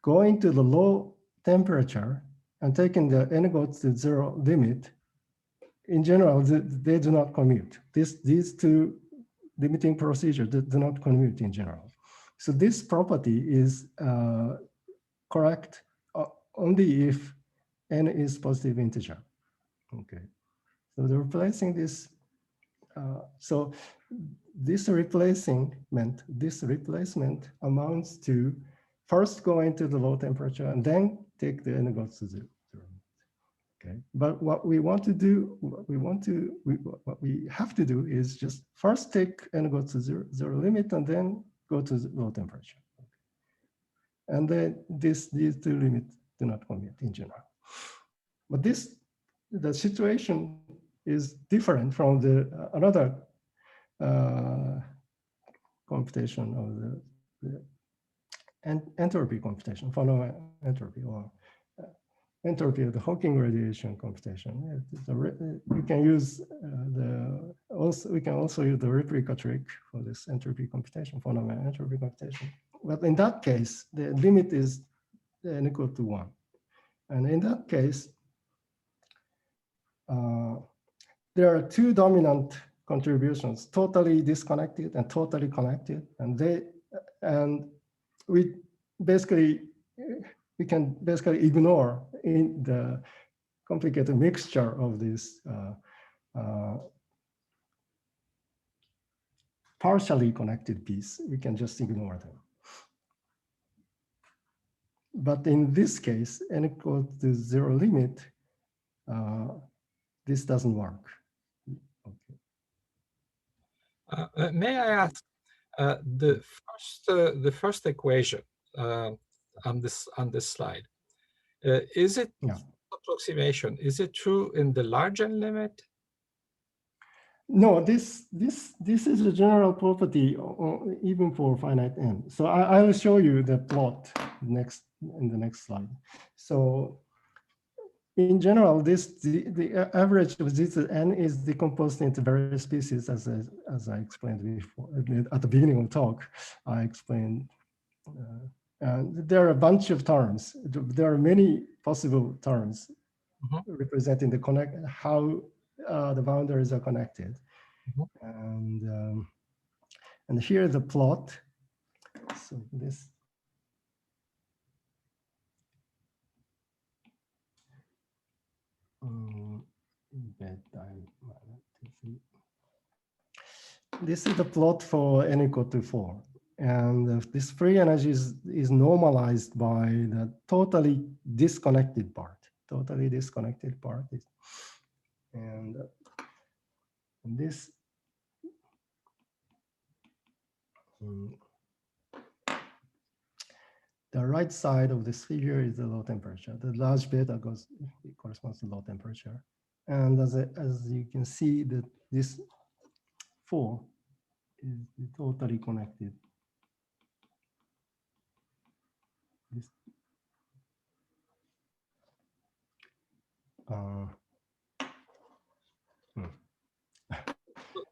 going to the low temperature and taking the n goes to 0 limit, in general, they do not commute. These two limiting procedures do not commute in general. So this property is correct only if n is positive integer. Okay. So they're replacing this. So this replacement amounts to first go into the low temperature and then take the n goes to 0. Okay, but what we want to do, what we have to do is just first take n goes to 0 limit and then go to low temperature. Okay. And then these two limits do not commute in general. But the situation is different from the another computation of the entropy computation, fundamental entropy, or entropy of the Hawking radiation computation. We can use we can also use the replica trick for this entropy computation, fundamental entropy computation. But in that case, the limit is n equal to 1, and in that case, there are two dominant contributions: totally disconnected and totally connected, and we can basically ignore in the complicated mixture of this partially connected piece. We can just ignore them. but in this case, n equal to 0 limit, this doesn't work. Okay. May I ask, the first equation on this slide, is it approximation? Is it true in the large n limit? No, this is a general property even for finite n. So I will show you the plot in the next slide. So in general, the average of this n is decomposed into various species, as I explained before at the beginning of the talk. I explained there are a bunch of terms. There are many possible terms representing the how the boundaries are connected, and here the plot. So this. This is the plot for n equal to 4. And this free energy is normalized by the totally disconnected part. Totally disconnected part is, and this the right side of this figure is the low temperature. The large beta corresponds to low temperature. And as you can see, that this 4 is totally connected.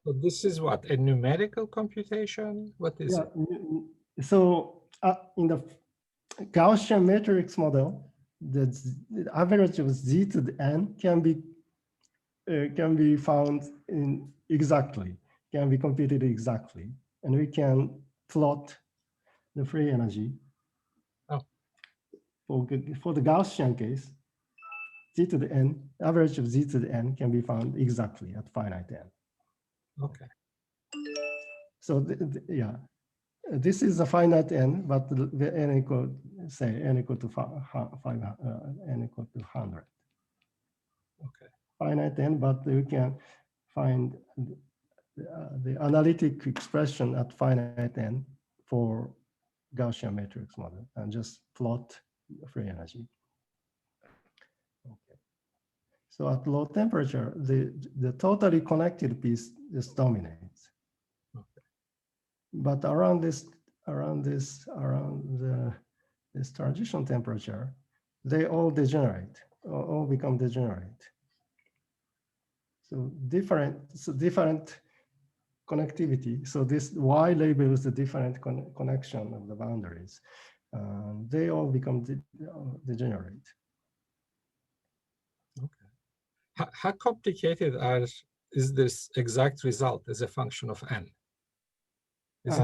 So this is what, a numerical computation? What is it? So in the Gaussian matrix model, the average of z to the n can be found in exactly, can be computed exactly, and we can plot the free energy. For the Gaussian case, z to the n, average of z to the n can be found exactly at finite n. Okay. So this is a finite n, but the n equal, say n equal to n equal to 100. Okay. Finite n, but we can find the analytic expression at finite n for Gaussian matrix model and just plot free energy. Okay. So at low temperature, the totally connected piece just dominates. Okay. But around this transition temperature, they all degenerate, all become degenerate. So different connectivity. So this Y labels the different connection of the boundaries. They all become degenerate. Okay. How complicated is this exact result as a function of n? It's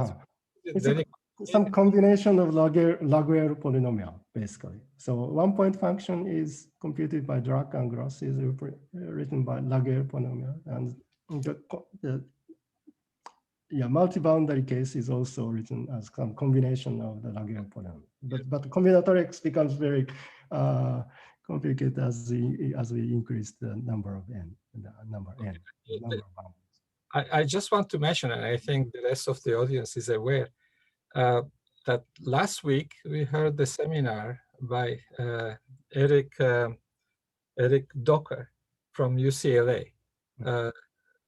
some combination of Laguerre polynomial, basically. So 1-point function is computed by Dirac and Gross, is written by Laguerre polynomial, and the multi-boundary case is also written as some combination of the Laguerre polynomial. But combinatorics becomes very complicated as we increase the number of n, the number n. Number of boundaries. I just want to mention, and I think the rest of the audience is aware, that last week we heard the seminar by Eric Docker from UCLA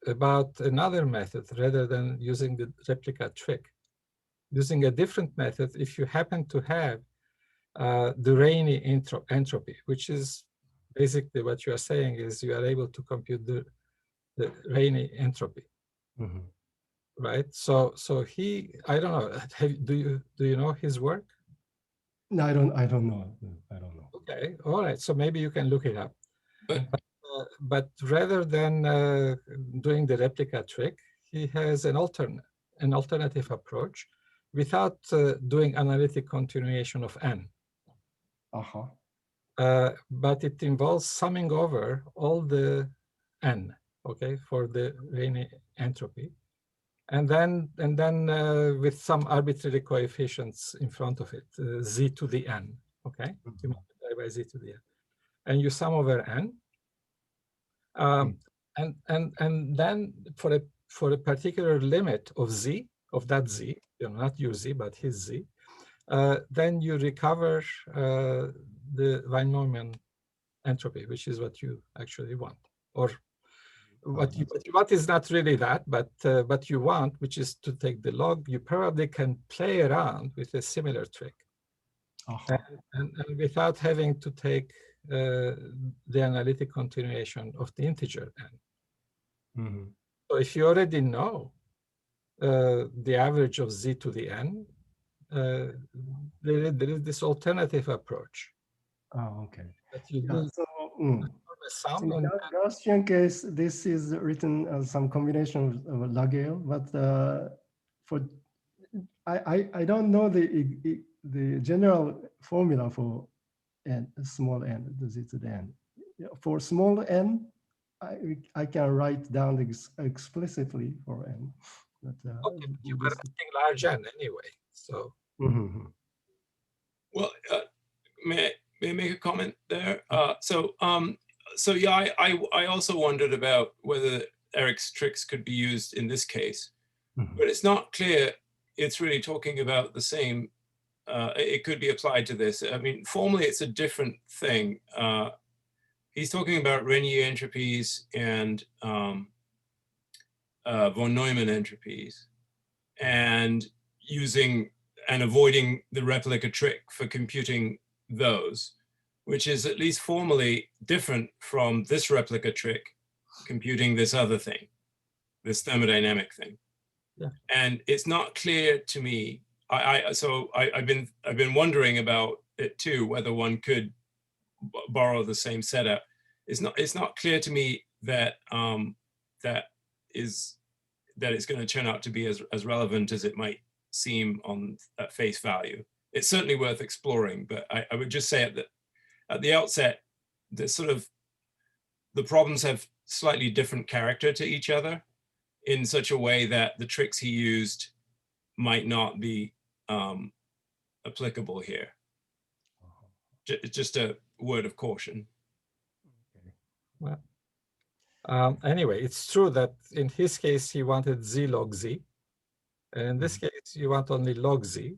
about another method rather than using the replica trick. Using a different method, if you happen to have the Rayleigh entropy, which is basically what you are saying is you are able to compute the Rayleigh entropy. Mm-hmm. Right. So he, I don't know. Do you know his work? No, I don't know. Okay. All right. So maybe you can look it up. But rather than doing the replica trick, he has an alternative approach without doing analytic continuation of n. But it involves summing over all the n, okay, for the Rayleigh entropy. And then with some arbitrary coefficients in front of it, z to the n, Okay, you multiply by z to the n, and you sum over n. And then for a particular limit of z, of that z, not your z, but his z, then you recover the Van Neumann entropy, which is what you actually want, or what you want is not really that, but you want, which is to take the log. You probably can play around with a similar trick, and without having to take the analytic continuation of the integer n. So if you already know the average of z to the n, there is this alternative approach. Okay. That you Yeah, do so, sum in the Gaussian case, this is written as some combination of log-L, but for I don't know the general formula for n, small n, the z to the n. For small n, I can write down explicitly for n. But, okay, you were asking large n anyway, so. Well, may I make a comment there? So yeah, I also wondered about whether Eric's tricks could be used in this case, but it's not clear it's really talking about the same. It could be applied to this. I mean, formally, it's a different thing. He's talking about Rényi entropies and von Neumann entropies, and using and avoiding the replica trick for computing those, which is at least formally different from this replica trick computing this other thing, this thermodynamic thing. Yeah. And it's not clear to me. I've been wondering about it too, whether one could borrow the same setup. It's not clear to me that that it's going to turn out to be as relevant as it might seem on at face value. It's certainly worth exploring, but I would just say at the outset, the problems have slightly different character to each other in such a way that the tricks he used might not be applicable here. Just a word of caution. Well, anyway, it's true that in his case, he wanted z log z. And in this case, you want only log z.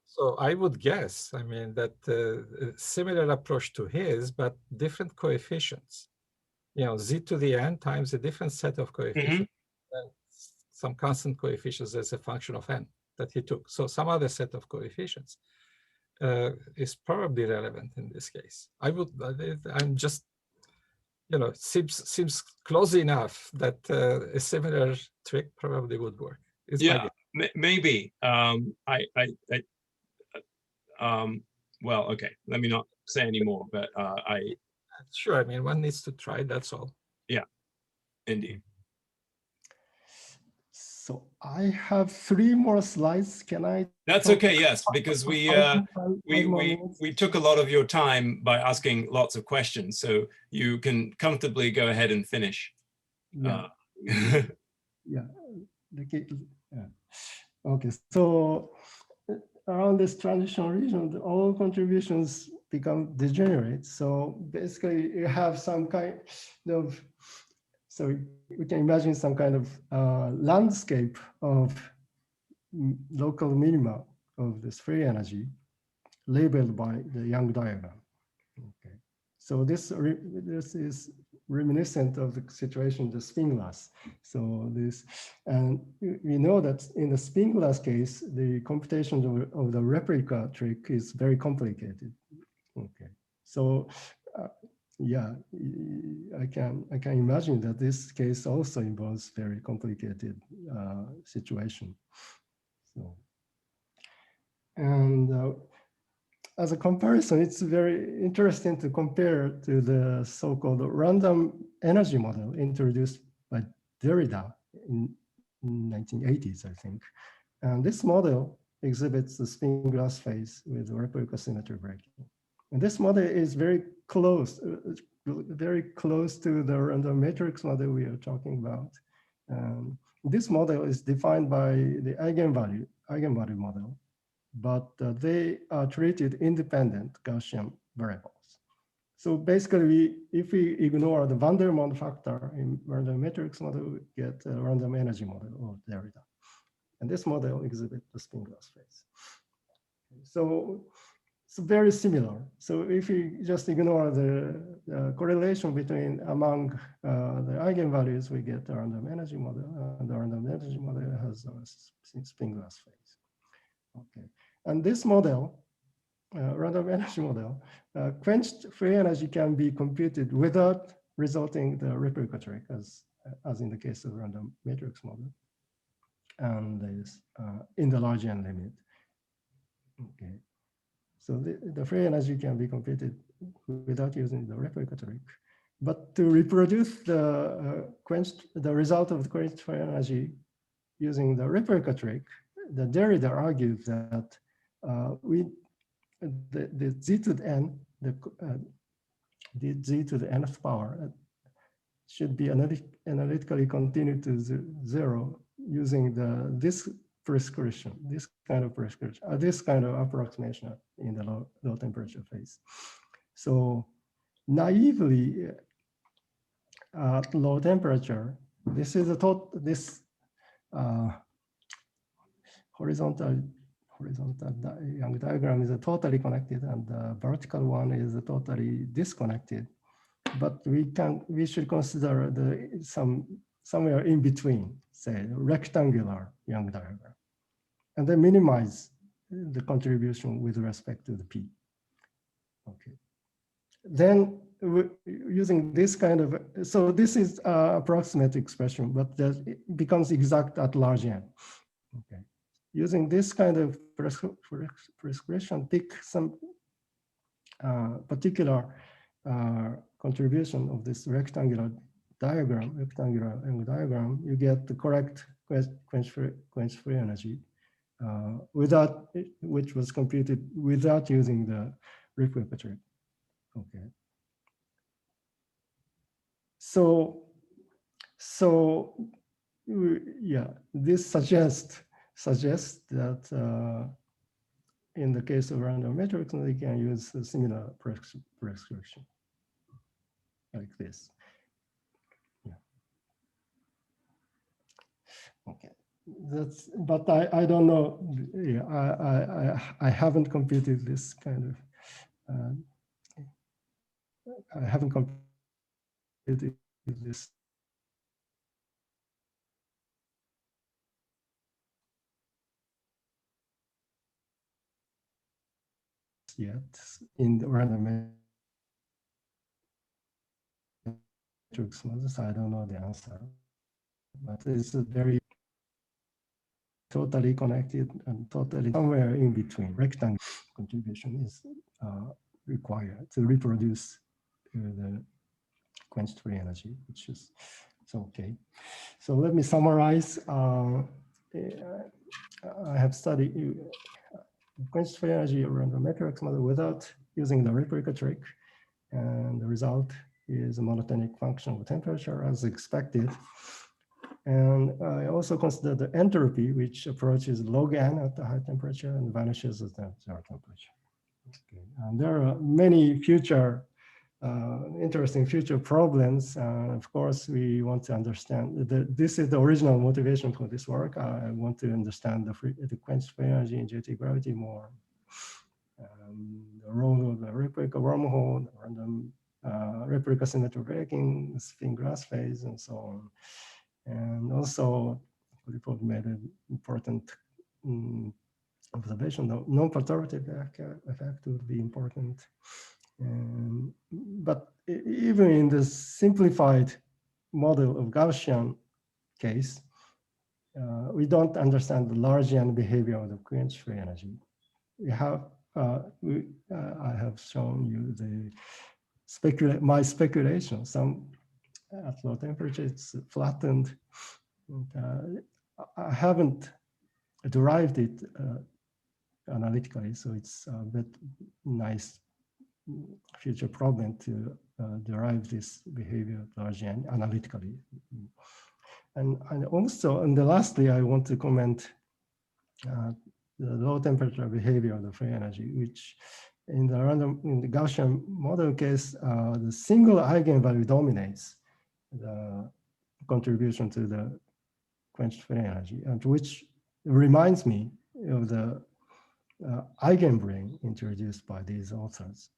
So I would guess, I mean, that a similar approach to his, but different coefficients. Z to the n times a different set of coefficients. Some constant coefficients as a function of n that he took. So some other set of coefficients is probably relevant in this case. I'm just, seems close enough that a similar trick probably would work. Maybe. Well, okay, let me not say any more, but Sure, I mean, one needs to try, that's all. Yeah, indeed. So I have 3 more slides. Can I? That's okay, yes, because we took a lot of your time by asking lots of questions, so you can comfortably go ahead and finish. Yeah. Okay, so around this transition region, all contributions become degenerate. So basically you have some kind of, so we can imagine some kind of landscape of local minima of this free energy labeled by the Young diagram. Okay, so this is reminiscent of the situation, the spin glass. So this, and we know that in the spin glass case, the computation of the replica trick is very complicated. Okay, so yeah, I can imagine that this case also involves very complicated situation. So, and as a comparison, it's very interesting to compare to the so-called random energy model introduced by Derrida in 1980s, I think. And this model exhibits the spin glass phase with replica symmetry breaking. And this model is very close to the random matrix model we are talking about. This model is defined by the eigenvalue model. but they are treated independent Gaussian variables. So basically, if we ignore the van der Waals factor in random matrix model, we get a random energy model of Derrida. And this model exhibits the spin glass phase. So it's very similar. So if you just ignore the correlation among the eigenvalues, we get a random energy model, and the random energy model has a spin glass phase. Okay, and this model, random energy model, quenched free energy can be computed without resulting the replica trick, as in the case of random matrix model, and is in the large n limit. Okay, so the free energy can be computed without using the replica trick, but to reproduce the result of the quenched free energy using the replica trick, the Derrida argued that the z to the n, the z to the nth power should be analytically continued to 0 using this prescription, this kind of approximation in the low temperature phase. So naively, at low temperature, this is this horizontal Young diagram is totally connected, and the vertical one is totally disconnected. But we should consider somewhere in between, say, rectangular Young diagram, and then minimize the contribution with respect to the P. Okay. Then using this kind of, so this is approximate expression, but it becomes exact at large n. Okay. Using this kind of prescription, pick some particular contribution of this rectangular Young diagram, you get the correct quench free energy which was computed without using the replica trick. Okay. So yeah, this suggests that in the case of random matrix, we can use a similar prescription like this. Yeah. Okay. But I don't know. Yeah, I haven't computed this kind of. I haven't computed this. Yet in the random matrix models, I don't know the answer, but it's a very totally connected and totally somewhere in between. Rectangle contribution is required to reproduce the quenched free energy, which is okay. So let me summarize. I have studied quenched free energy random matrix model without using the replica trick, and the result is a monotonic function of temperature as expected. And I also consider the entropy, which approaches log n at the high temperature and vanishes at the zero temperature. Okay. And there are many future interesting future problems. Of course, we want to understand this is the original motivation for this work. I want to understand the quenched free energy in JT gravity more. The role of the replica wormhole, the random replica symmetry breaking, spin glass phase, and so on. And also, Filipov made an important observation. The non-perturbative effect would be important. But even in the simplified model of Gaussian case, we don't understand the large n behavior of the quenched free energy. We have, I have shown you my speculation. Some at low temperature, it's flattened. And, I haven't derived it analytically, so it's a bit nice future problem to derive this behavior large n analytically. And also, and lastly, I want to comment the low temperature behavior of the free energy, which in the Gaussian model case, the single eigenvalue dominates the contribution to the quenched free energy, and which reminds me of the eigenbrain introduced by these authors.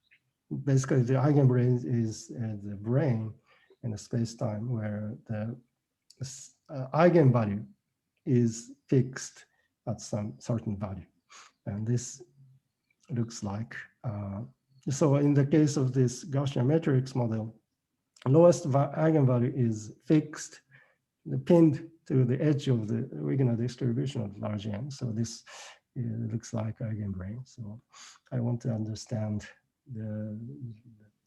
Basically, the eigenbrain is the brain in a space-time where the eigenvalue is fixed at some certain value. And this looks like, so in the case of this Gaussian matrix model, lowest eigenvalue is fixed, pinned to the edge of the regular distribution of large n. So this looks like eigenbrain. So I want to understand the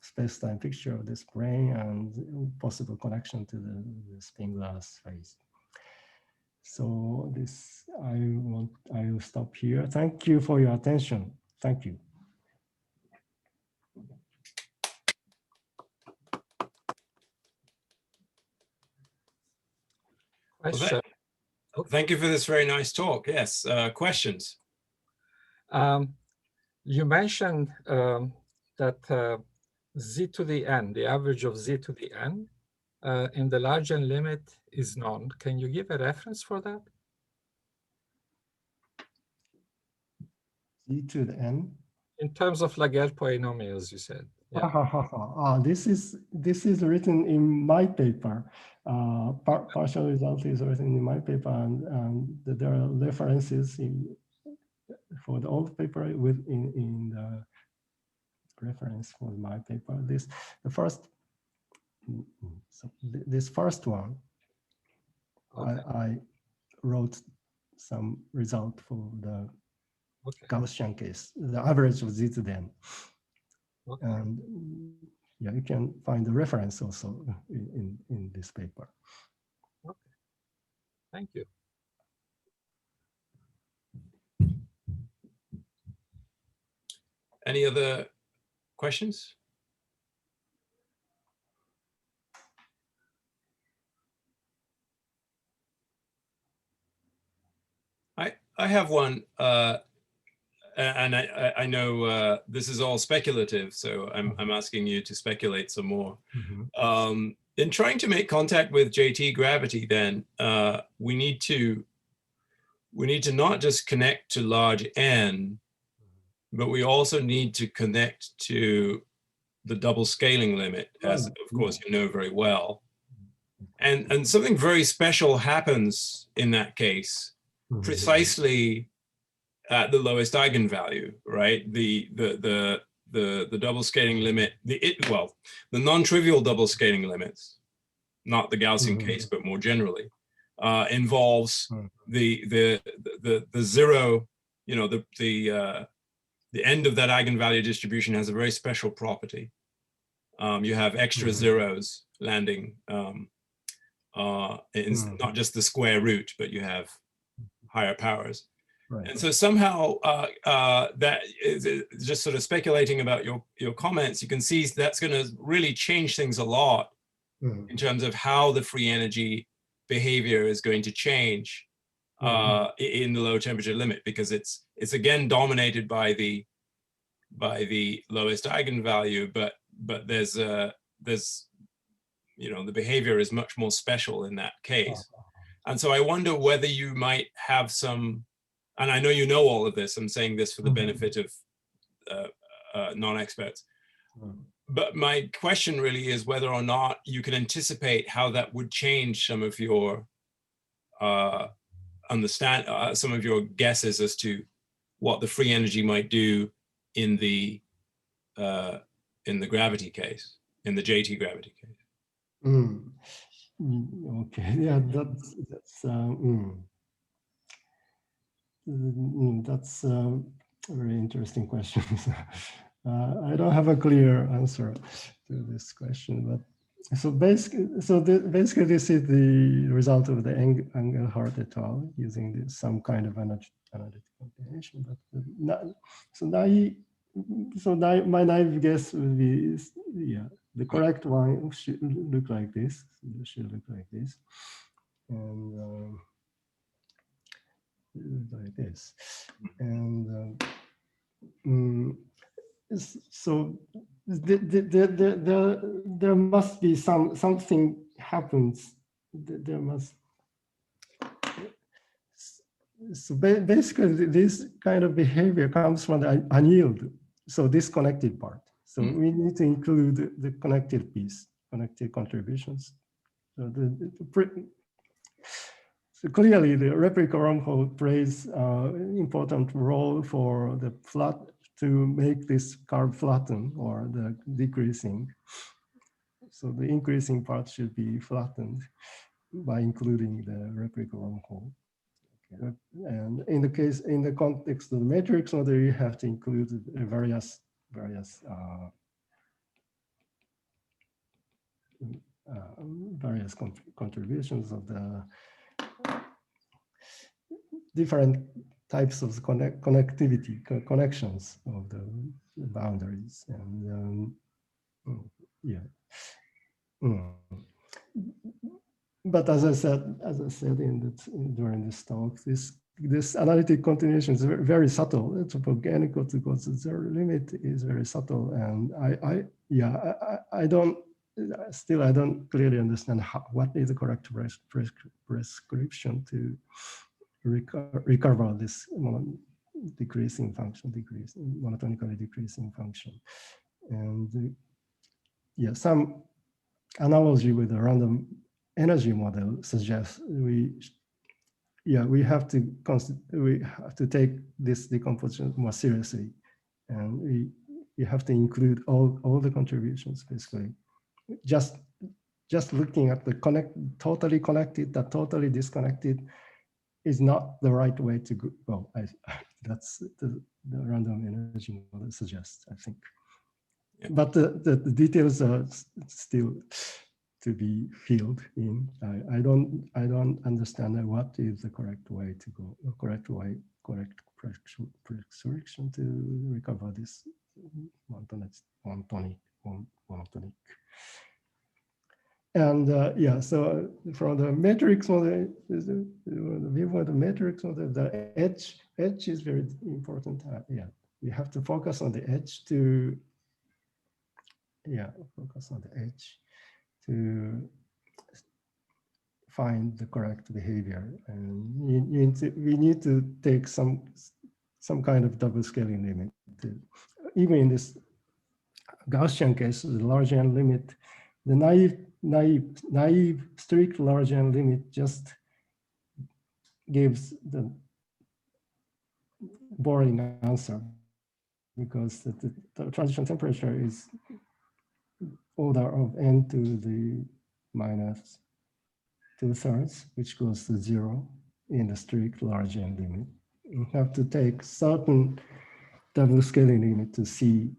space-time picture of this brain and possible connection to the spin glass phase. So this, I will stop here. Thank you for your attention. Thank you. Question. Thank you for this very nice talk. Yes, questions? You mentioned that z to the n, the average of z to the n, in the large n limit is known. Can you give a reference for that? Z to the n? In terms of Laguerre polynomials, you said. Yeah. This is written in my paper. Partial result is written in my paper, and there are references for the old paper in the reference for my paper. This first one, okay. I wrote some result for the Gaussian case, the average of z to the n. Okay. And yeah, you can find the reference also in this paper. Okay, thank you. Any other questions? I have one, and I know this is all speculative, so I'm asking you to speculate some more. Mm-hmm. In trying to make contact with JT gravity, then we need to not just connect to large N, but we also need to connect to the double scaling limit, as of course you know very well. And something very special happens in that case, precisely at the lowest eigenvalue, right? The double scaling limit, the non-trivial double scaling limits, not the Gaussian case, but more generally, involves the zero, you know, the end of that eigenvalue distribution has a very special property. You have extra zeros landing in not just the square root, but you have higher powers. Right. And so somehow that is just sort of speculating about your comments, you can see that's going to really change things a lot in terms of how the free energy behavior is going to change in the low temperature limit, because it's again dominated by the lowest eigenvalue, but there's you know, the behavior is much more special in that case. And so I wonder whether you might have some, and I know you know all of this, I'm saying this for the benefit of non-experts, but my question really is whether or not you can anticipate how that would change some of your some of your guesses as to what the free energy might do in the gravity case, in the JT gravity case. Okay, yeah, that's a very interesting question. I don't have a clear answer to this question, but so basically, this is the result of the Engelhardt et al. Using some kind of analytic computation. But my naive guess would be, yeah, the correct one should look like this. It should look like this, and like this. And so there must be something happens. There must. So basically, this kind of behavior comes from the annealed, so disconnected part. So we need to include the connected piece, connected contributions. So so clearly, the replica wormhole plays an important role for the flat to make this curve flatten or the decreasing. So the increasing part should be flattened by including the replica wormhole. Okay. And in the context of the matrix model, you have to include various contributions of the different types of connections of the boundaries, and yeah. But as I said during this talk, this analytic continuation is very subtle. It's organic because the limit is very subtle, and I don't clearly understand what is the correct prescription to recover this monotonically decreasing function. And some analogy with the random energy model suggests we have to take this decomposition more seriously, and we have to include all the contributions basically. Just looking at the totally connected, the totally disconnected is not the right way to go. Well, that's the random energy model suggests, I think. Yeah. But the details are still to be filled in. I don't understand what is the correct way to go, correct prescription to recover this monotonic. And so from the matrix model, the view of the matrix model, the edge is very important. We have to focus on the edge to find the correct behavior, and we need to take some kind of double scaling limit. Even in this Gaussian case, the large N limit, the naive strict large N limit just gives the boring answer, because the transition temperature is order of n to the minus 2/3, which goes to 0 in the strict large N limit. You have to take certain double scaling limit to see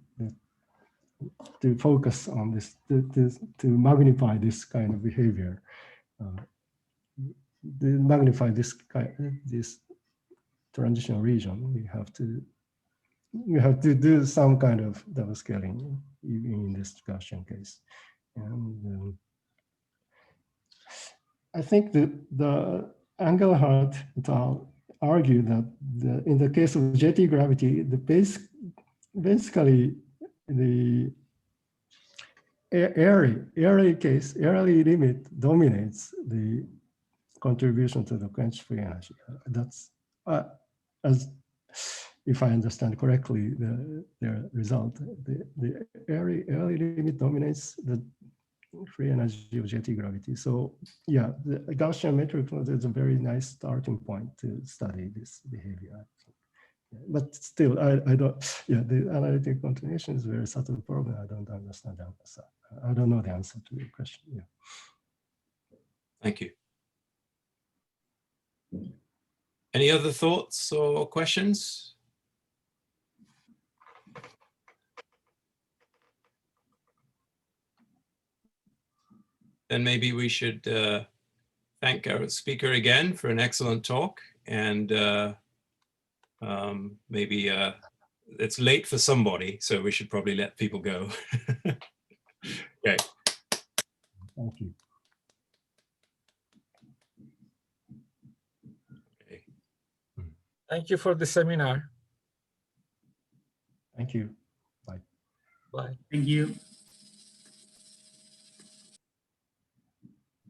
to focus on this, to magnify this kind of behavior, magnify this transition region. We have to do some kind of double scaling even in this Gaussian case. And I think that the Engelhardt et al. Argue that in the case of JT gravity, basically the Airy limit dominates the contribution to the quenched free energy. That's as if I understand correctly, the result. The Airy limit dominates the free energy of JT gravity. So yeah, the Gaussian matrix is a very nice starting point to study this behavior. But still, I don't, the analytic continuation is a very subtle problem. I don't understand the answer. I don't know the answer to your question. Yeah. Thank you. Any other thoughts or questions? Then maybe we should thank our speaker again for an excellent talk, and maybe it's late for somebody, so we should probably let people go. Okay. Thank you. Okay. Thank you for the seminar. Thank you. Bye. Thank you.